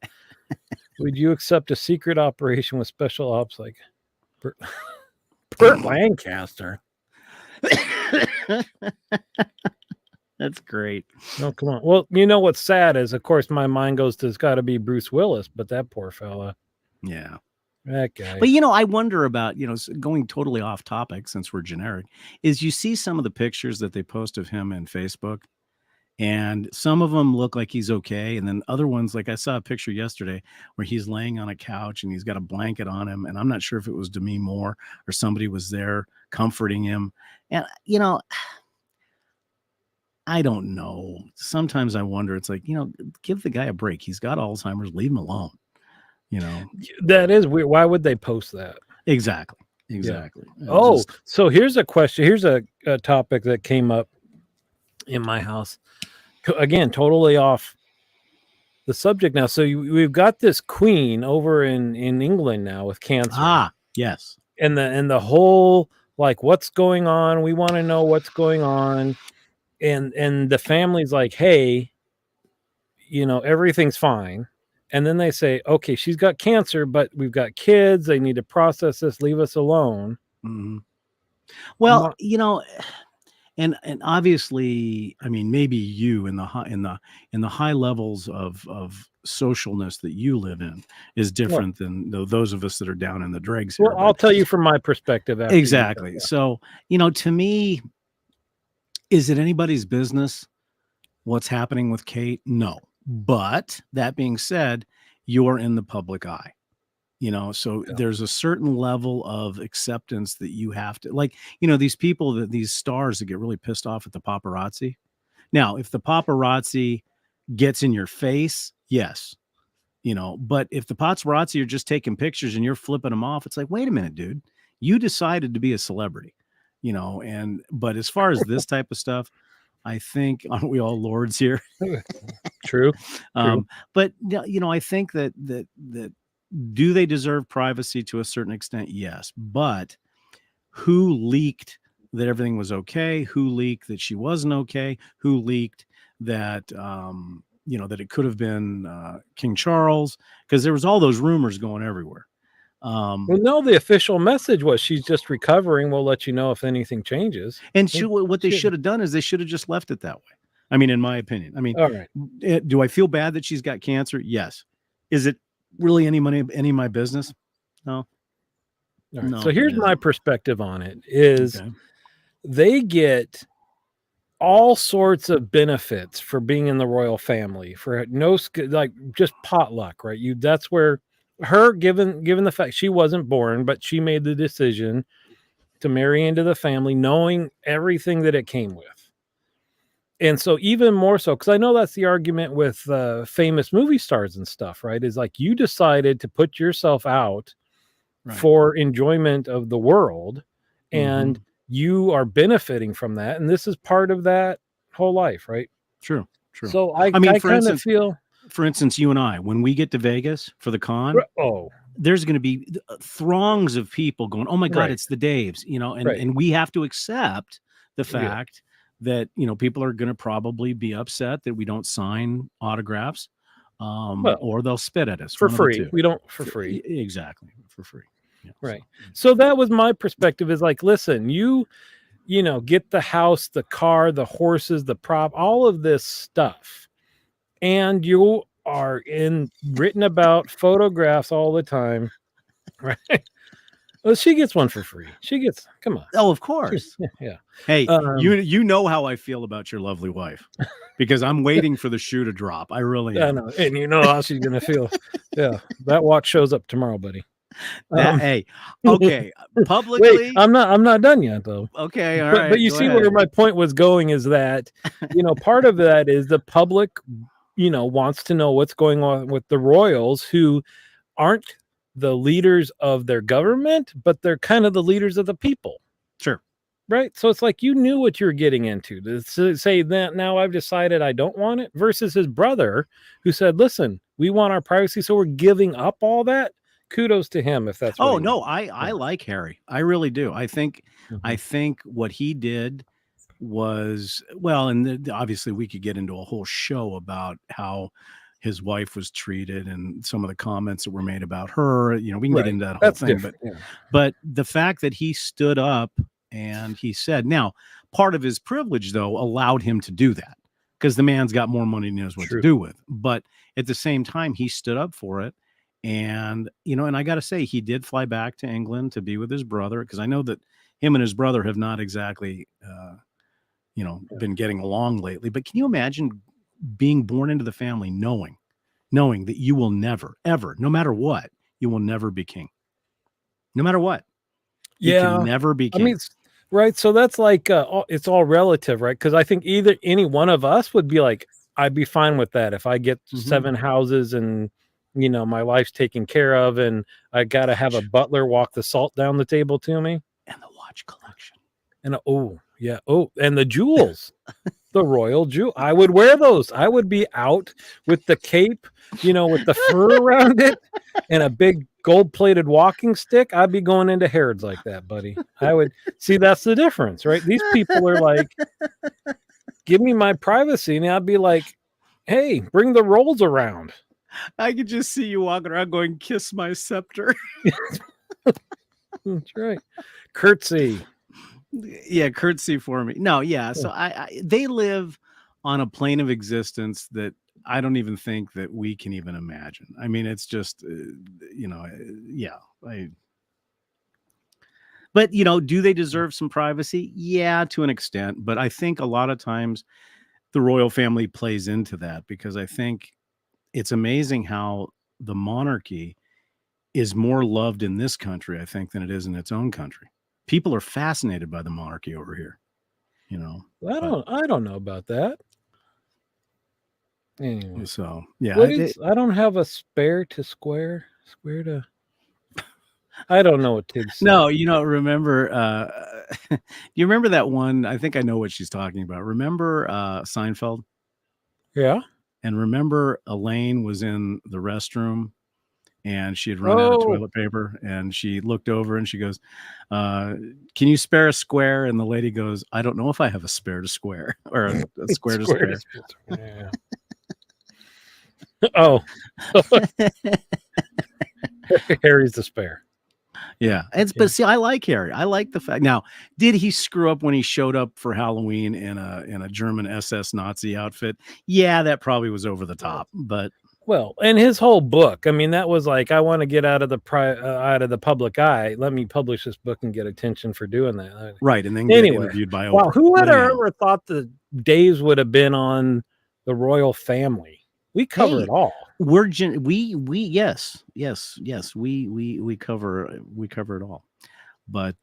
Would you accept a secret operation with special ops like Burt Lancaster? That's great. No, come on. Well, you know what's sad is, of course, my mind goes to it's got to be Bruce Willis, but that poor fella. Yeah. That guy. But I wonder about, going totally off topic since we're generic, is you see some of the pictures that they post of him in Facebook, and some of them look like he's okay. And then other ones, like I saw a picture yesterday where he's laying on a couch and he's got a blanket on him. And I'm not sure if it was Demi Moore or somebody was there comforting him. And, I don't know. Sometimes I wonder, it's like, give the guy a break. He's got Alzheimer's, leave him alone. That is weird. Why would they post that? Exactly. Yeah. So here's a question. Here's a topic that came up in my house. Again, totally off the subject now. So we've got this queen over in England now with cancer. Ah, yes. And the whole, like, what's going on? We want to know what's going on. And the family's like, hey, everything's fine. And then they say, okay, she's got cancer, but we've got kids. They need to process this. Leave us alone. Mm-hmm. Well, and obviously, I mean, maybe you in the high levels of socialness that you live in is different than those of us that are down in the dregs here. Well, I'll tell you from my perspective. Exactly. So, to me, is it anybody's business what's happening with Kate? No. But that being said, you're in the public eye, so there's a certain level of acceptance that you have to, like, these people, these stars that get really pissed off at the paparazzi. Now, if the paparazzi gets in your face, yes, but if the paparazzi are just taking pictures and you're flipping them off, it's like, wait a minute, dude, you decided to be a celebrity, but as far as this type of stuff, I think, aren't we all lords here? True. But I think that do they deserve privacy to a certain extent? Yes. But who leaked that everything was okay? Who leaked that she wasn't okay? Who leaked that that it could have been King Charles? Because there was all those rumors going everywhere. Well, no, the official message was she's just recovering. We'll let you know if anything changes. And what they should have done is they should have just left it that way. I mean, in my opinion. I mean, all right. Do I feel bad that she's got cancer? Yes. Is it really any of my business? No. All right. No. So here's my perspective on it is they get all sorts of benefits for being in the royal family, for like just potluck, right? That's where her, given the fact she wasn't born, but she made the decision to marry into the family, knowing everything that it came with. And so even more so, because I know that's the argument with famous movie stars and stuff, right? Is like you decided to put yourself out Right. for enjoyment of the world, and Mhm. you are benefiting from that. And this is part of that whole life, right? True. So I I mean, kind of feel, for instance, you and I, when we get to Vegas for the con, oh, there's going to be throngs of people going, "Oh my God, right, it's the Daves," right. and we have to accept the Yeah. fact that people are going to probably be upset that we don't sign autographs, Well, or they'll spit at us. for One of the free. two. We don't for free. Exactly, for free. Right. So that was my perspective, is like, listen, you get the house, the car, the horses, the prop, all of this stuff. And you are written about, photographs all the time. Right. Well, she gets one for free. Come on. Oh, of course. Yeah. Hey, you know how I feel about your lovely wife, because I'm waiting for the shoe to drop. I really I am. know. And you know how she's gonna feel. Yeah. That watch shows up tomorrow, buddy. Hey, okay, Wait, publicly. I'm not done yet though. Okay, all But right. you Go see ahead. where my point was going, is that part of that is the public wants to know what's going on with the royals, who aren't the leaders of their government, but they're kind of the leaders of the people. Sure. Right. So it's like you knew what you were getting into, to say that now I've decided I don't want it, versus his brother, who said, listen, we want our privacy, so we're giving up all that. Kudos to him if that's what Oh he no, wants. I like Harry. I really do. I think Mhm. what he did was, well, and obviously we could get into a whole show about how his wife was treated and some of the comments that were made about her. We can get Right. into that whole That's thing, different. Yeah. but the fact that he stood up and he said, now part of his privilege though allowed him to do that, because the man's got more money than he knows what to True. do with. But at the same time, he stood up for it. And and I got to say, he did fly back to England to be with his brother, because I know that him and his brother have not exactly Yeah. been getting along lately. But can you imagine being born into the family, knowing that you will never, ever, no matter what, you will never be king, no matter what. You can Yeah. never be I king. mean, right. So that's like, it's all relative, right? Because I think either any one of us would be like, I'd be fine with that if I get Mhm. 7 houses and my life's taken care of, and I got to have a butler walk the salt down the table to me, And the watch collection. and and the jewels. The royal jewel. I would wear those. I would be out with the cape, with the fur around it, and a big gold-plated walking stick. I'd be going into Harrods like that, buddy. I would see. That's the difference, right? These people are like, give me my privacy, and I'd be like, hey, bring the rolls around. I could just see you walking around going, "Kiss my scepter." That's right. Curtsy. Yeah, curtsy for me. No, yeah. So they live on a plane of existence that I don't even think that we can even imagine. I mean, it's just, yeah. But do they deserve some privacy? Yeah, to an extent. But I think a lot of times the royal family plays into that, because I think it's amazing how the monarchy is more loved in this country, I think, than it is in its own country. People are fascinated by the monarchy over here, I don't know about that. Anyway, so yeah. I don't have a spare to square to. I don't know what Tig said. No, remember, you remember that one? I think I know what she's talking about. Remember Seinfeld? Yeah. And remember Elaine was in the restroom and she had run out of toilet paper, and she looked over and she goes, can you spare a square? And the lady goes, I don't know if I have a spare to square, or a square to spare. Yeah. Oh. Harry's the spare. Yeah. But see, I like Harry. I like the fact. Now, did he screw up when he showed up for Halloween in a German SS Nazi outfit? Yeah, that probably was over the top. But and his whole book, I mean, that was like, I want to get out of the public eye. Let me publish this book and get attention for doing that. Right, and then get interviewed by Oprah. Wow, who would have ever thought the Daves would have been on the royal family? We cover it all. Yes, we cover it all. But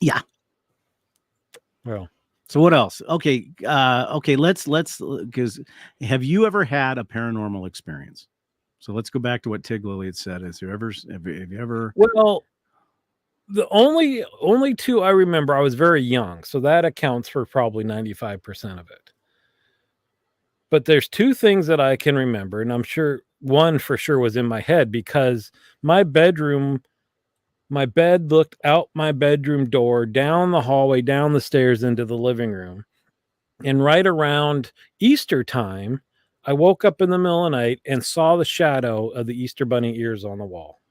yeah. Well, So what else? Okay, let's because have you ever had a paranormal experience? So let's go back to what Tig Lily had said. Have you ever? Well, the only two I remember, I was very young, so that accounts for probably 95% of it. But there's two things that I can remember, and I'm sure one for sure was in my head because my bed looked out my bedroom door, down the hallway, down the stairs into the living room. And right around Easter time, I woke up in the middle of the night and saw the shadow of the Easter bunny ears on the wall.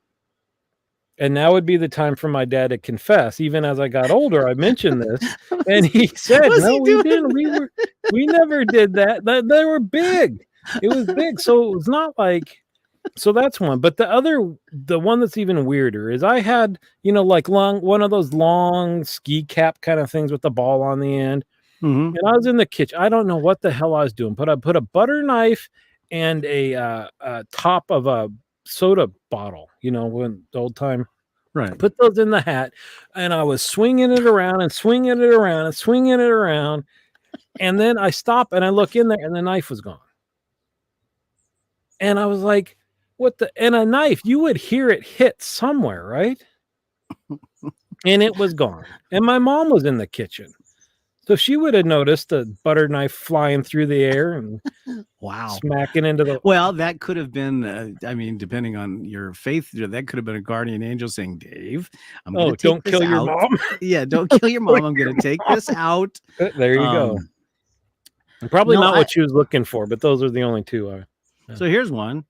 And now would be the time for my dad to confess. Even as I got older, I mentioned this, and he said, What's "No, he we doing? didn't. We never did that. They were big. It was big, so it was not like." So that's one. But the one that's even weirder is I had, like one of those long ski cap kind of things with the ball on the end. Mhm. And I was in the kitchen. I don't know what the hell I was doing, but I put a butter knife and a top of a soda bottle, when the old time. Right. Put those in the hat, and I was swinging it around and swinging it around and swinging it around. And then I stop and I look in there, and the knife was gone. And I was like, what the? And a knife, you would hear it hit somewhere, right? And it was gone. And my mom was in the kitchen. So she would have noticed the butter knife flying through the air and Wow. smacking into the. Well, that could have been, I mean, depending on your faith, that could have been a guardian angel saying, Dave, I'm going to don't kill your mom. Yeah, don't kill your mom. I'm going to take this out. There you go. Probably not what she was looking for, but those are the only two. So here's one.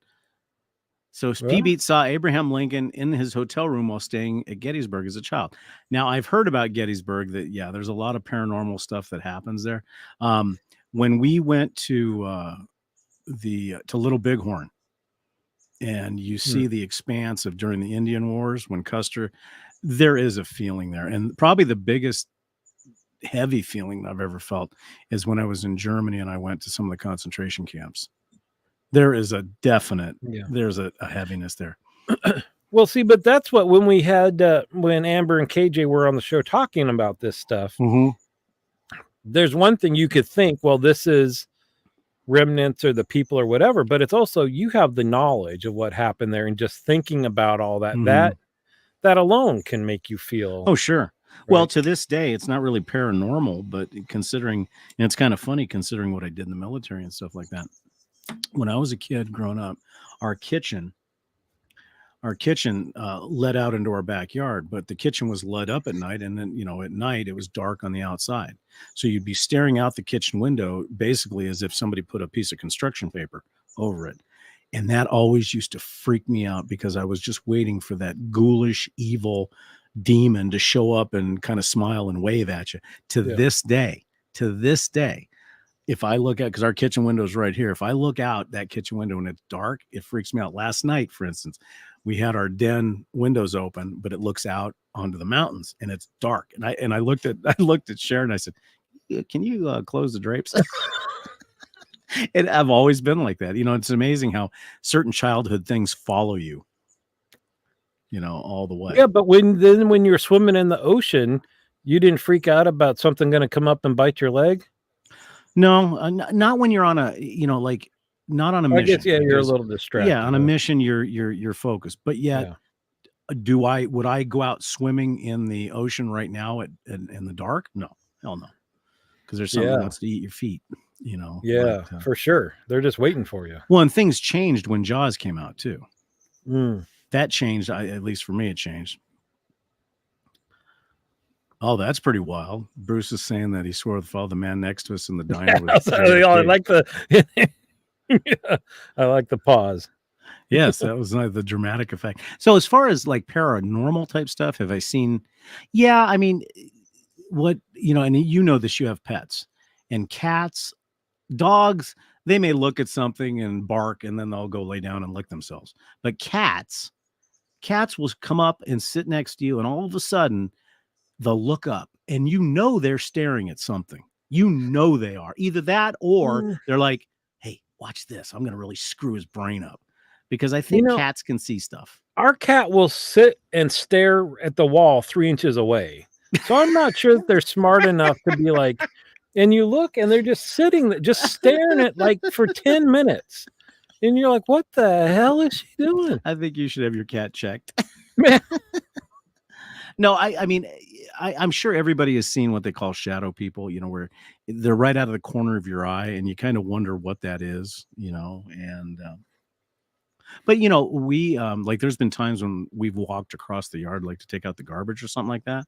So P-Beat saw Abraham Lincoln in his hotel room while staying at Gettysburg as a child. Now, I've heard about Gettysburg that, there's a lot of paranormal stuff that happens there. When we went to Little Bighorn, and you see the expanse of during the Indian Wars when Custer, there is a feeling there. And probably the biggest heavy feeling I've ever felt is when I was in Germany and I went to some of the concentration camps. There is a definite, there's a heaviness there. Well, see, but that's what, when we had, when Amber and KJ were on the show talking about this stuff, there's one thing you could think, well, this is remnants or the people or whatever, but it's also, you have the knowledge of what happened there, and just thinking about all that, that alone can make you feel. Oh, sure. Right. Well, to this day, it's not really paranormal, but considering, and it's kind of funny considering what I did in the military and stuff like that. When I was a kid growing up, our kitchen led out into our backyard, but the kitchen was lit up at night. And then, at night it was dark on the outside. So you'd be staring out the kitchen window, basically as if somebody put a piece of construction paper over it. And that always used to freak me out because I was just waiting for that ghoulish, evil demon to show up and kind of smile and wave at you. To this day, if I look at, because our kitchen window is right here, if I look out that kitchen window and it's dark, it freaks me out. Last night, for instance, we had our den windows open, but it looks out onto the mountains and it's dark. And I looked at Sharon and I said, can you close the drapes? And I've always been like that. It's amazing how certain childhood things follow you, all the way. Yeah, but when you're swimming in the ocean, you didn't freak out about something going to come up and bite your leg? No, not when you're on a, not on a mission. I guess, you're a little distracted. Yeah, on a mission, you're focused. But yet, would I go out swimming in the ocean right now in the dark? No, hell no, because there's something that wants to eat your feet. Yeah, for sure. They're just waiting for you. Well, and things changed when Jaws came out too. That changed. At least for me, it changed. Oh, that's pretty wild. Bruce is saying that he swore to follow the man next to us in the diner. I like the I like the pause. Yes, that was the dramatic effect. So as far as like paranormal type stuff, have I seen? Yeah, I mean, and this, you have pets and cats, dogs. They may look at something and bark, and then they'll go lay down and lick themselves. But cats will come up and sit next to you, and all of a sudden, they'll look up and they're staring at something. They are either that or they're like, hey, watch this. I'm going to really screw his brain up, because I think cats can see stuff. Our cat will sit and stare at the wall 3 inches away. So I'm not sure that they're smart enough to be like, and you look and they're just sitting there, just staring at like for 10 minutes. And you're like, what the hell is she doing? I think you should have your cat checked. Man. No, I mean, I'm sure everybody has seen what they call shadow people, where they're right out of the corner of your eye and you kind of wonder what that is, and, but we, like, there's been times when we've walked across the yard, like to take out the garbage or something like that.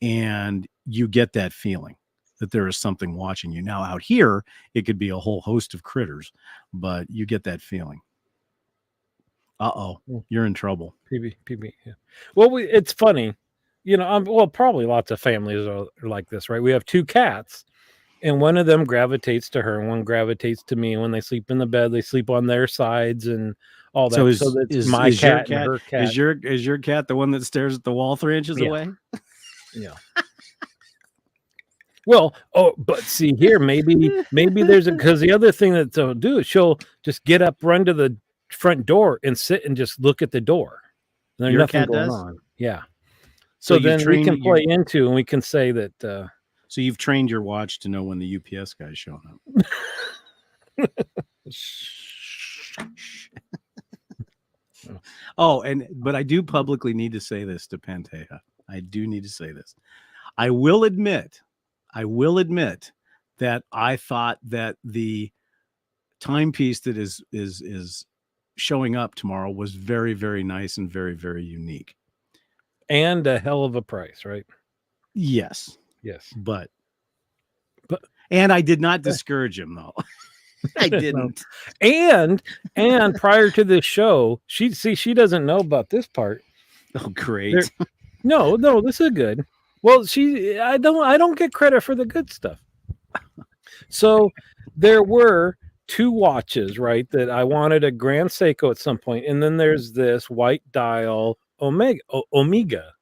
And you get that feeling that there is something watching you. Now out here, it could be a whole host of critters, but you get that feeling. You're in trouble. PB. Yeah. Well, it's funny, probably lots of families are like this, right? We have 2 cats, and one of them gravitates to her, and one gravitates to me. And when they sleep in the bed, they sleep on their sides and all that. So that's my cat and her cat. Is your cat the one that stares at the wall 3 inches away? Yeah. Well, but see here, maybe there's because the other thing that they'll do is she'll just get up, run to the front door, and sit and just look at the door. And there's nothing going on. Yeah. So then we can play into, and we can say that. So you've trained your watch to know when the UPS guy's showing up. But I do publicly need to say this to Pantea. I do need to say this. I will admit that I thought that the timepiece that is showing up tomorrow was very, very nice and very, very unique. And a hell of a price, right? Yes. But and I did not discourage him though. I didn't. And prior to this show, she doesn't know about this part. Oh, great. No, this is good. Well, I don't get credit for the good stuff. So there were 2 watches, right? That I wanted a Grand Seiko at some point, and then there's this white dial Omega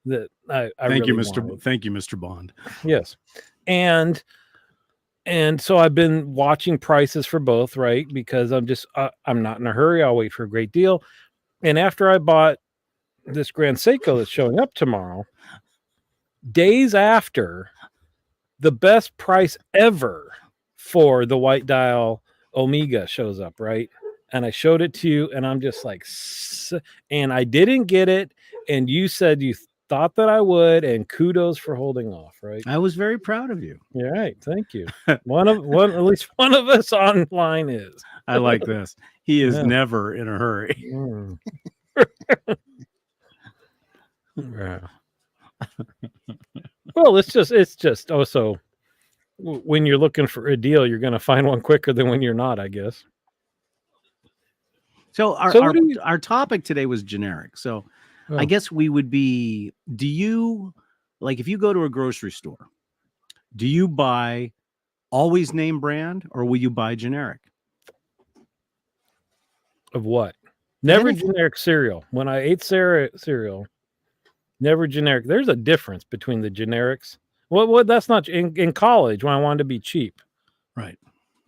that I thank really you, Mr. wanted. Thank you, Mr. Bond. Yes, and so I've been watching prices for both, right? Because I'm not in a hurry. I'll wait for a great deal. And after I bought this Grand Seiko that's showing up tomorrow, days after, the best price ever for the white dial Omega shows up, right? And I showed it to you, and I'm just like, and I didn't get it, and you said you thought that I would, and kudos for holding off, right? I was very proud of you. Yeah, right. Thank you. At least one of us online is. I like this. He is never in a hurry. Yeah. Well, it's just so when you're looking for a deal, you're going to find one quicker than when you're not, I guess. So our topic today was generic. So I guess we would be, do you, like, if you go to a grocery store, do you buy always name brand or will you buy generic? Of what? Never generic cereal. When I ate cereal, never generic. There's a difference between the generics. Well, that's not in college when I wanted to be cheap. Right.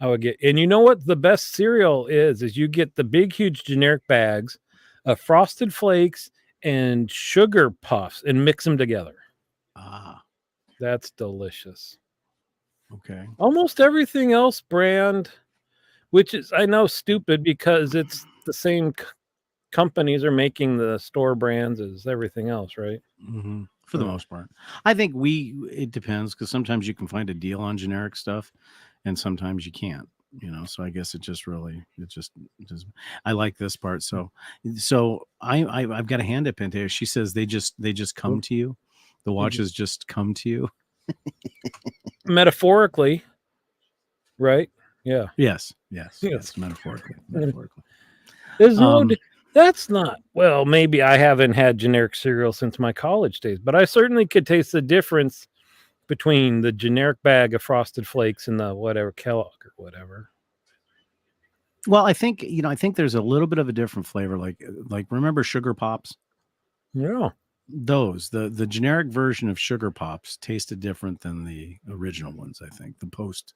I would get, and you know what the best cereal is you get the big, huge generic bags of Frosted Flakes and Sugar Puffs and mix them together. That's delicious. Okay. Almost everything else brand, which is, I know, stupid because it's the same companies are making the store brands as everything else, right? Mm-hmm. For the most part. I think it depends, because sometimes you can find a deal on generic stuff and sometimes you can't, so I guess it just I like this part. So I've got a hand up in there. She says they just come to you. The watches just come to you. Metaphorically, right? Yeah. Yes. Metaphorically. There's that's not, well, maybe I haven't had generic cereal since my college days, but I certainly could taste the difference between the generic bag of Frosted Flakes and the whatever Kellogg or whatever. Well, I think there's a little bit of a different flavor. Like remember Sugar Pops? Yeah. Those, the generic version of Sugar Pops tasted different than the original ones, I think. The post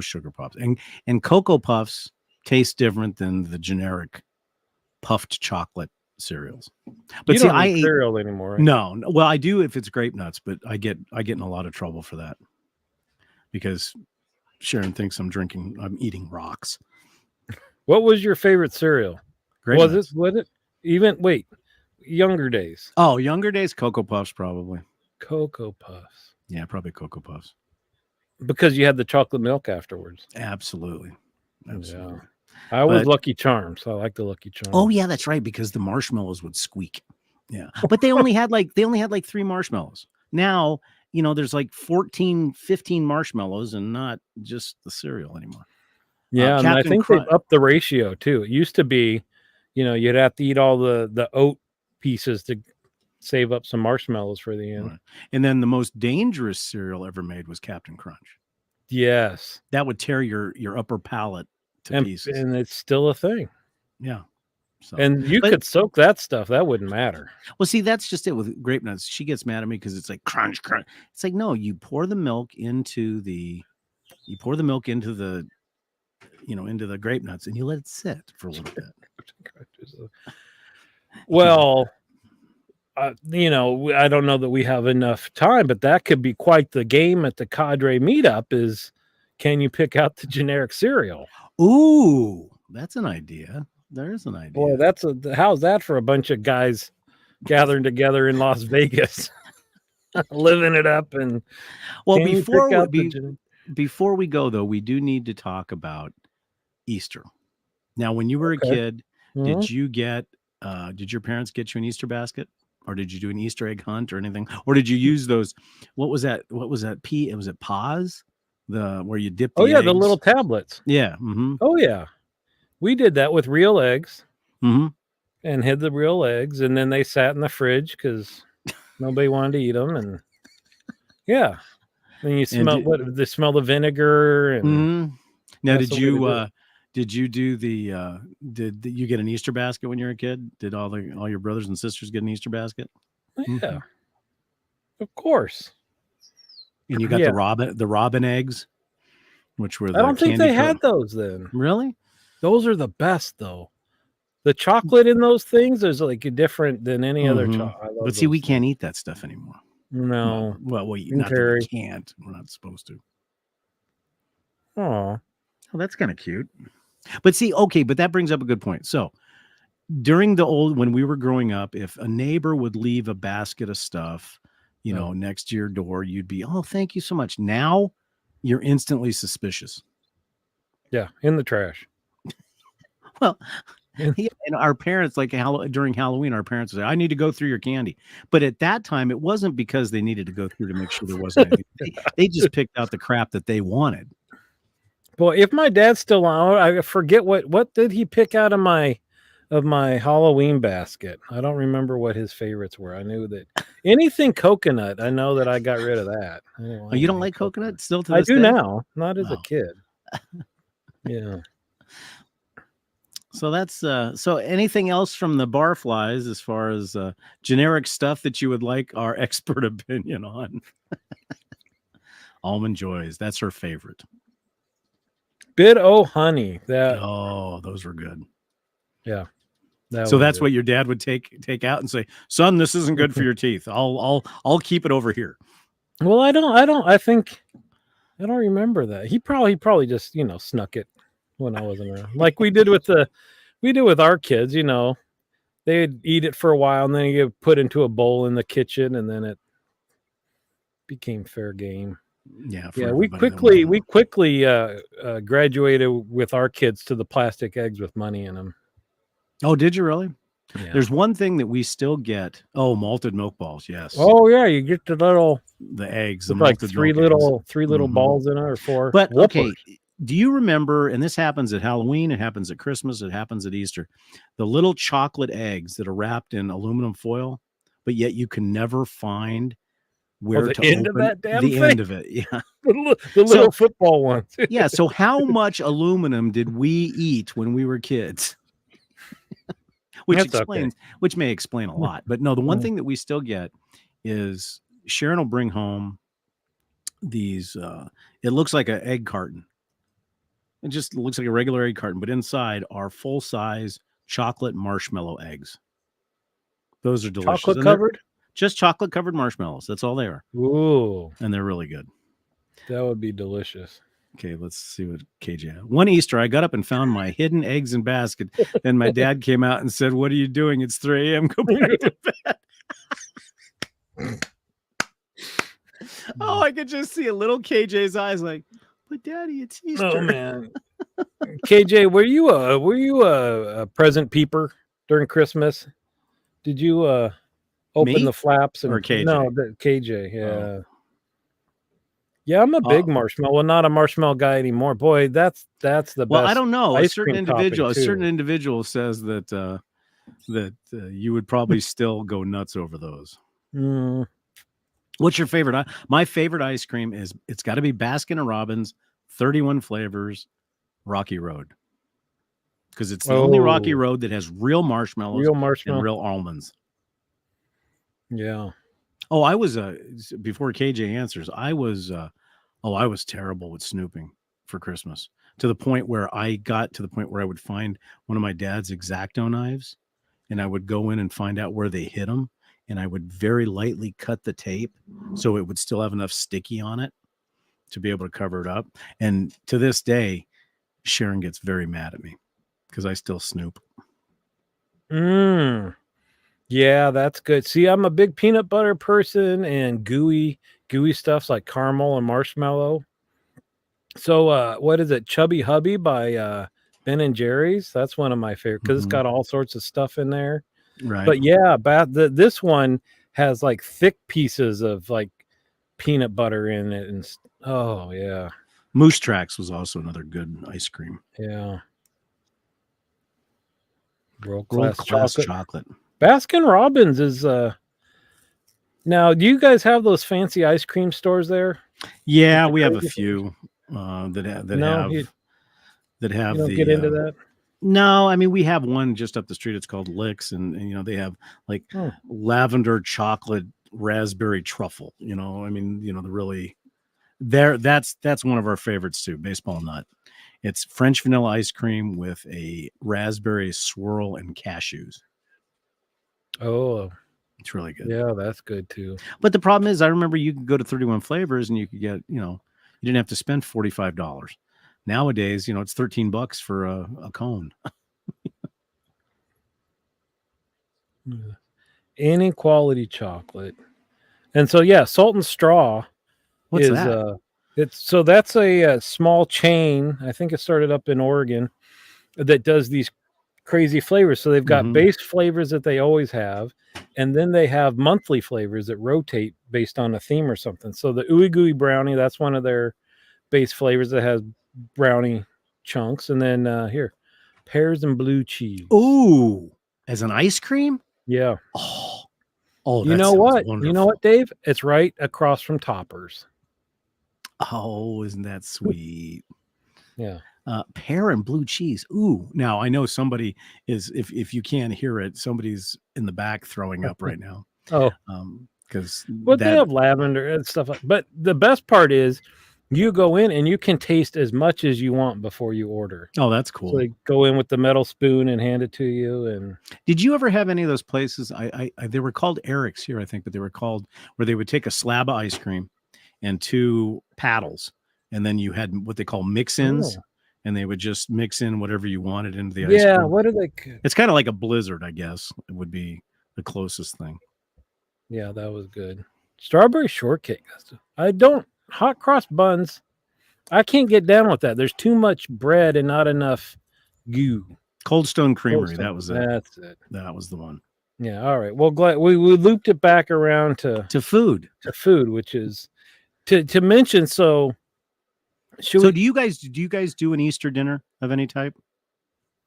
Sugar Pops. And Cocoa Puffs taste different than the generic puffed chocolate cereals. But you see, don't I eat cereal anymore, right? No. Well, I do if it's grape nuts, but I get in a lot of trouble for that. because Sharon thinks I'm eating rocks. What was your favorite cereal? Grape Nuts. Was it even younger days? Oh, younger days, Cocoa Puffs probably. Cocoa Puffs. Yeah, probably Cocoa Puffs. Because you had the chocolate milk afterwards. Absolutely. Yeah. I was Lucky Charms. I like the Lucky Charms. Oh yeah, that's right, because the marshmallows would squeak. Yeah. But they only had like 3 marshmallows. Now, there's like 14, 15 marshmallows and not just the cereal anymore. Yeah, and I think they've upped the ratio too. It used to be, you'd have to eat all the oat pieces to save up some marshmallows for the end. Right. And then the most dangerous cereal ever made was Captain Crunch. Yes. That would tear your upper palate to pieces. And it's still a thing. Yeah. So, and you could soak that stuff. That wouldn't matter. Well, see, that's just it with Grape Nuts. She gets mad at me because it's like crunch. It's like, no, you pour the milk into the into the Grape Nuts and you let it sit for a little bit. Well, I don't know that we have enough time, but that could be quite the game at the Cadre meetup is, can you pick out the generic cereal? Ooh, that's an idea. There's an idea. Boy, how's that for a bunch of guys gathering together in Las Vegas, living it up? And before we go though, we do need to talk about Easter. Now, when you were a kid, did your parents get you an Easter basket, or did you do an Easter egg hunt or anything, or did you use those? What was that? Was it Paws? Where you dip the eggs? The little tablets. Yeah. Mm-hmm. Oh yeah. We did that with real eggs, and hid the real eggs, and then they sat in the fridge because nobody wanted to eat them. And yeah, then you smell they smell the vinegar. And now, did you do did you get an Easter basket when you were a kid? Did all your brothers and sisters get an Easter basket? Yeah, of course. And you got the robin eggs, which were I don't think they had those then. Really? Those are the best though. The chocolate in those things is like different than any other chocolate. But see, we can't eat that stuff anymore. No. Well, not that we can't. We're not supposed to. Oh, that's kind of cute. But see, okay, but that brings up a good point. So when we were growing up, if a neighbor would leave a basket of stuff, next to your door, you'd be, oh, thank you so much. Now you're instantly suspicious. Yeah, in the trash. Well, and our parents, like during Halloween, our parents would say, I need to go through your candy. But at that time, it wasn't because they needed to go through to make sure there wasn't anything. They just picked out the crap that they wanted. Boy, if my dad's still on, I forget what did he pick out of my Halloween basket. I don't remember what his favorites were. I knew that anything coconut, I know that I got rid of that. You don't like coconut still to this day? I do now, not as a kid. Yeah. So that's so anything else from the Barflies as far as generic stuff that you would like our expert opinion on? Almond Joys, that's her favorite. Bit O Honey. Those were good. Yeah. So that's what your dad would take out and say, son, this isn't good for your teeth. I'll keep it over here. Well, I don't remember that. He probably just, snuck it when I wasn't around. Like we did with our kids, they'd eat it for a while and then you get put into a bowl in the kitchen and then it became fair game. Yeah. We quickly graduated with our kids to the plastic eggs with money in them. Oh, did you really? Yeah. There's one thing that we still get. Oh, malted milk balls. Yes. Oh yeah, you get the eggs, like three little balls in it or 4. But okay, do you remember? And this happens at Halloween. It happens at Christmas. It happens at Easter. The little chocolate eggs that are wrapped in aluminum foil, but yet you can never find where to end open of that damn the thing? end of it. Yeah, the little football ones. Yeah. So how much aluminum did we eat when we were kids? Which may explain a lot, but no, the one thing that we still get is Sharon will bring home these, it looks like an egg carton. It just looks like a regular egg carton, but inside are full-size chocolate marshmallow eggs. Those are delicious. Chocolate covered? Just chocolate covered marshmallows. That's all they are. Ooh. And they're really good. That would be delicious. Okay, let's see what KJ had. One Easter, I got up and found my hidden eggs in basket. Then my dad came out and said, "What are you doing? It's 3 a.m. Go back to bed." Oh, I could just see a little KJ's eyes like, "But Daddy, it's Easter." Oh man, KJ, were you a present peeper during Christmas? Did you open Me? the flaps and Or KJ? No, the KJ. Yeah. Oh. Yeah, I'm a big Oh. marshmallow. Well, not a marshmallow guy anymore. Boy, that's the Well, I best. don't know. A ice certain cream topping, individual says that you would probably still go nuts over those. Mm, What's your favorite? My favorite ice cream is it's got to be Baskin and Robbins, 31 flavors, Rocky Road, because it's the only Rocky Oh, Road that has real marshmallows real and marshmallow. real almonds. Yeah. Oh, I was before KJ answers, I was terrible with snooping for Christmas, to the point where I would find one of my dad's X-Acto knives, and I would go in and find out where they hit them, and I would very lightly cut the tape so it would still have enough sticky on it to be able to cover it up. And to this day, Sharon gets very mad at me because I still snoop. Mm. Yeah, that's good. See, I'm a big peanut butter person and gooey stuffs like caramel and marshmallow. So what is it? Chubby Hubby by Ben and Jerry's. That's one of my favorite because it's got all sorts of stuff in there. Right. But yeah, this one has like thick pieces of like peanut butter in it, and oh yeah, Moose Tracks was also another good ice cream. yeah. World World class class chocolate. chocolate. Baskin Robbins is now. Do you guys have those fancy ice cream stores there? Yeah, we have a few that You have don't the get into that. No, I mean, we have one just up the street. It's called Licks, and you know, they have like lavender chocolate raspberry truffle. You know, I mean, you know, the really that's one of our favorites too. Baseball nut. It's French vanilla ice cream with a raspberry swirl and cashews. Oh, It's really good. yeah, that's good too. But the problem is, I remember you could go to 31 flavors and you could get, you know, you didn't have to spend $45. Nowadays, you know, it's $13 for a cone. Any quality chocolate. And so yeah, Salt and Straw. What's that? That's a small chain. I think it started up in Oregon that does these crazy flavors. So they've got base flavors that they always have, and then they have monthly flavors that rotate based on a theme or something. So the Ooey Gooey brownie, that's one of their base flavors that has brownie chunks, and then here, pears and blue cheese. Ooh, as an ice cream? Yeah. Oh, you know what? Wonderful. You know what, Dave? It's right across from Toppers. Oh, isn't that sweet? Yeah. Pear and blue cheese. Ooh, now I know somebody is, if you can't hear it, somebody's in the back throwing up right now. Oh, because they have lavender and stuff. But the best part is, you go in and you can taste as much as you want before you order. Oh, that's cool. So they go in with the metal spoon and hand it to you. And did you ever have any of those places? They were called Eric's here, I think, but they were called where they would take a slab of ice cream and 2 paddles, and then you had what they call mix-ins, and they would just mix in whatever you wanted into the ice cream. Yeah, what are they? It's kind of like a Blizzard, I guess. It would be the closest thing. Yeah, that was good. Strawberry shortcake. Hot cross buns. I can't get down with that. There's too much bread and not enough goo. Cold Stone Creamery. That was it. That's it. That was the one. Yeah. All right. Well, glad we looped it back around to food. To food, which is to mention. So, do you guys do an Easter dinner of any type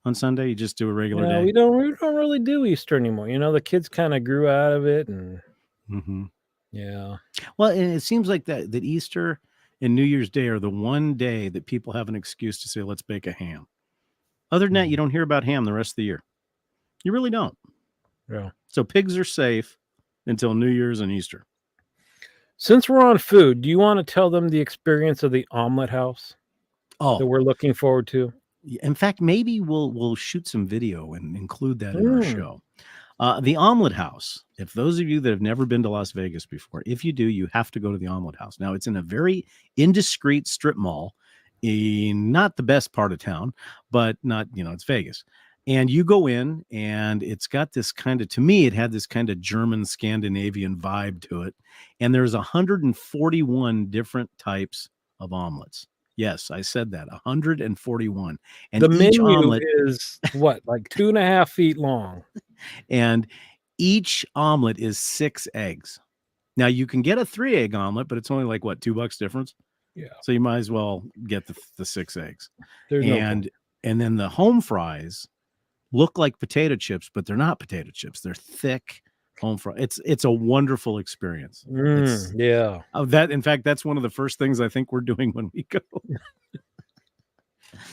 on Sunday? You just do a regular day? We don't really do Easter anymore. You know, the kids kind of grew out of it, and yeah. Well, and it seems like that Easter and New Year's Day are the one day that people have an excuse to say, let's bake a ham. Other than that, you don't hear about ham the rest of the year. You really don't. Yeah. So pigs are safe until New Year's and Easter. Since we're on food, do you want to tell them the experience of the omelet house? That we're looking forward to? In fact, maybe we'll shoot some video and include that in our show. The Omelet House. If those of you that have never been to Las Vegas before, if you do, you have to go to the Omelet House. Now, it's in a very indiscreet strip mall, in not the best part of town, but not, it's Vegas. And you go in, and it's got this kind of, to me, it had this kind of German Scandinavian vibe to it. And there's 141 different types of omelets. Yes, I said that, 141. And The each menu omelet is what, like 2.5 feet long. and each omelet is 6 eggs. Now you can get a 3-egg omelet, but it's only like what, $2 difference. Yeah. So you might as well get the 6 eggs. There's no point. And then the home fries look like potato chips, but they're not potato chips. They're thick home fries. It's a wonderful experience. Yeah. That, in fact, that's one of the first things I think we're doing when we go.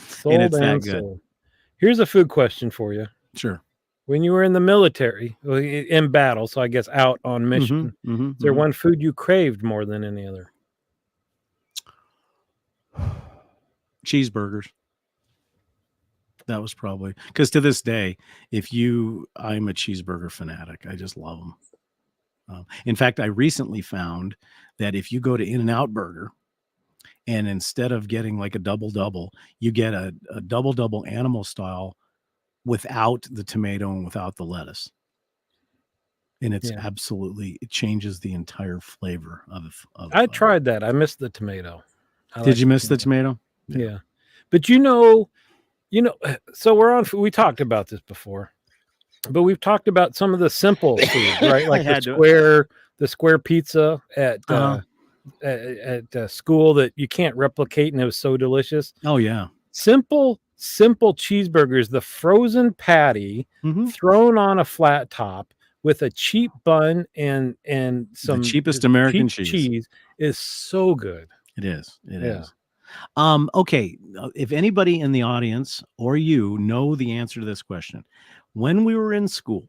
Sold it's that and good. sold. Here's a food question for you. Sure. When you were in the military, in battle, so I guess out on mission, is there one food you craved more than any other? Cheeseburgers. That was probably, because to this day, I'm a cheeseburger fanatic. I just love them. In fact, I recently found that if you go to In-N-Out Burger, and instead of getting like a double, you get a double animal style without the tomato and without the lettuce. And it's absolutely, it changes the entire flavor of I tried that. I missed the tomato. Did you miss the tomato? Yeah. But so we talked about this before, but we've talked about some of the simple food, right? Like the square pizza at school that you can't replicate, and it was so delicious. Oh yeah. Simple cheeseburgers, the frozen patty thrown on a flat top with a cheap bun and some the cheapest American cheese is so good. It is. It is. Okay. If anybody in the audience or you know the answer to this question, when we were in school,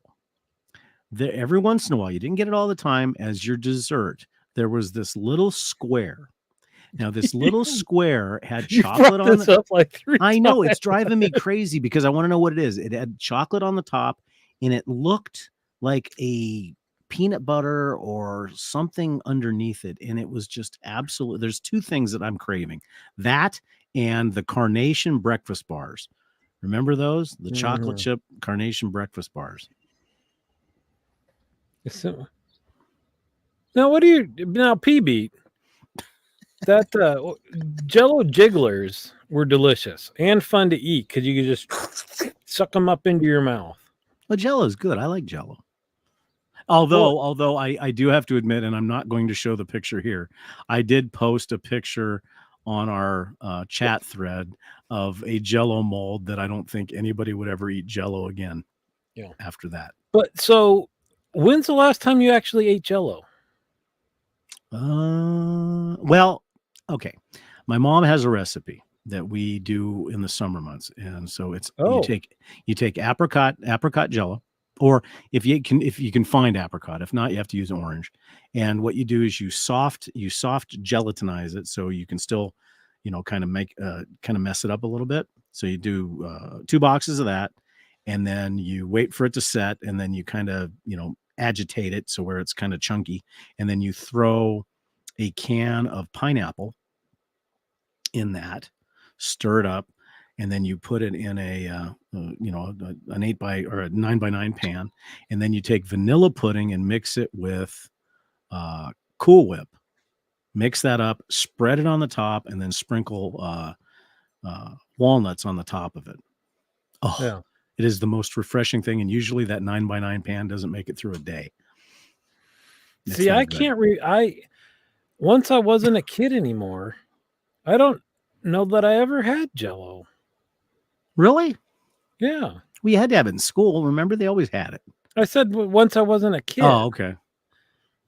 every once in a while, you didn't get it all the time, as your dessert, there was this little square. Now, this little square had chocolate on it. Up like 3 I know, times. it's driving me crazy because I want to know what it is. It had chocolate on the top, and it looked like a peanut butter or something underneath it. And it was just absolute. There's 2 things that I'm craving: that and the Carnation breakfast bars. Remember those? The chocolate chip Carnation breakfast bars. So, now, P-Beat, that Jell-O jigglers were delicious and fun to eat because you could just suck them up into your mouth. Well, Jell-O is good. I like Jell-O. Although I do have to admit, and I'm not going to show the picture here, I did post a picture on our chat thread of a Jell-O mold that I don't think anybody would ever eat Jell-O again. Yeah. After that. But so, when's the last time you actually ate Jell-O? Well, okay. My mom has a recipe that we do in the summer months, and so it's you take apricot Jell-O. Or if you can find apricot. If not, you have to use orange. And what you do is you soft gelatinize it, so you can still, kind of mess it up a little bit. So you do 2 boxes of that, and then you wait for it to set, and then you kind of agitate it so where it's kind of chunky, and then you throw a can of pineapple in that, stir it up. And then you put it in an 8 or a 9 by 9 pan, and then you take vanilla pudding and mix it with Cool Whip. Mix that up, spread it on the top, and then sprinkle walnuts on the top of it. Oh, yeah. It is the most refreshing thing, and usually that 9 by 9 pan doesn't make it through a day. See, I can't once I wasn't a kid anymore. I don't know that I ever had Jell-O. Really? Yeah. We had to have it in school. Remember, they always had it. I said once I wasn't a kid. Oh, okay.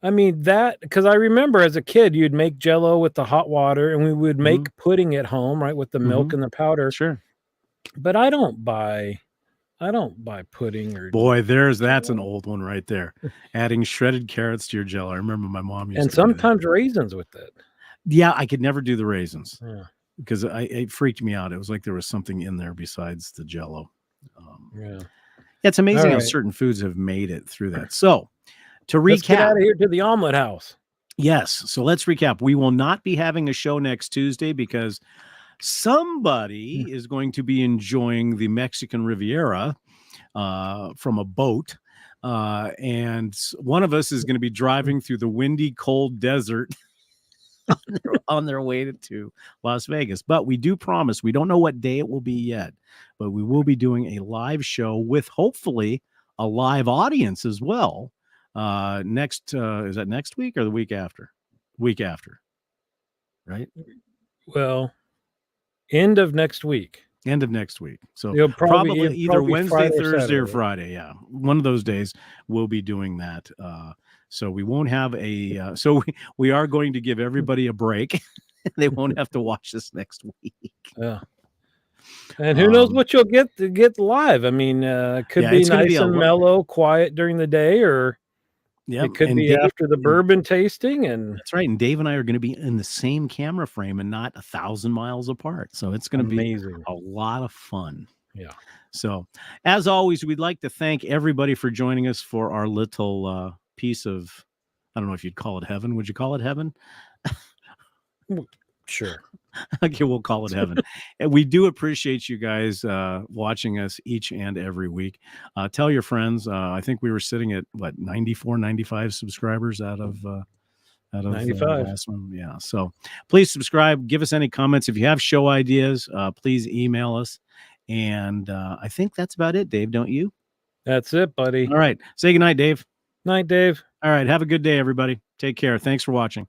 I mean, because I remember as a kid, you'd make Jell-O with the hot water, and we would make pudding at home, right, with the milk and the powder. Sure. But I don't buy pudding or. Boy, that's an old one right there. Adding shredded carrots to your Jell-O. I remember my mom used to sometimes raisins with it. Yeah, I could never do the raisins. Yeah. Because it freaked me out. It was like there was something in there besides the Jell-O. It's amazing how right. certain foods have made it through that. So to Let's get out recap, of here to the omelet house. yes. So let's recap. We will not be having a show next Tuesday because somebody is going to be enjoying the Mexican Riviera from a boat. And one of us is going to be driving through the windy, cold desert on their way to Las Vegas. But we do promise, we don't know what day it will be yet, but we will be doing a live show with hopefully a live audience as well. Next, is that next week or the week after? Week after, right? Well, end of next week. End of next week. So It'll probably it'll either probably Wednesday, Friday or Thursday, or Saturday. Friday. Yeah. One of those days we'll be doing that. So we won't have a, so we are going to give everybody a break. They won't have to watch this next week. Yeah. And who knows what you'll get live. I mean, could Yeah, be it's gonna nice be a and lo- mellow, quiet during the day, or Yeah. it could and be Dave- after the bourbon tasting. And That's right. And Dave and I are going to be in the same camera frame and not 1,000 miles apart. So it's going to be amazing. a lot of fun. Yeah. So as always, we'd like to thank everybody for joining us for our little piece of, I don't know if you'd call it heaven. Would you call it heaven? Sure. Okay, we'll call it heaven. And we do appreciate you guys watching us each and every week. Tell your friends. I think we were sitting at what, 94, 95 subscribers out of 95. last one. Yeah. So please subscribe. Give us any comments. If you have show ideas, please email us. And I think that's about it, Dave. Don't you? That's it, buddy. All right. Say goodnight, Dave. Night, Dave. All right. Have a good day, everybody. Take care. Thanks for watching.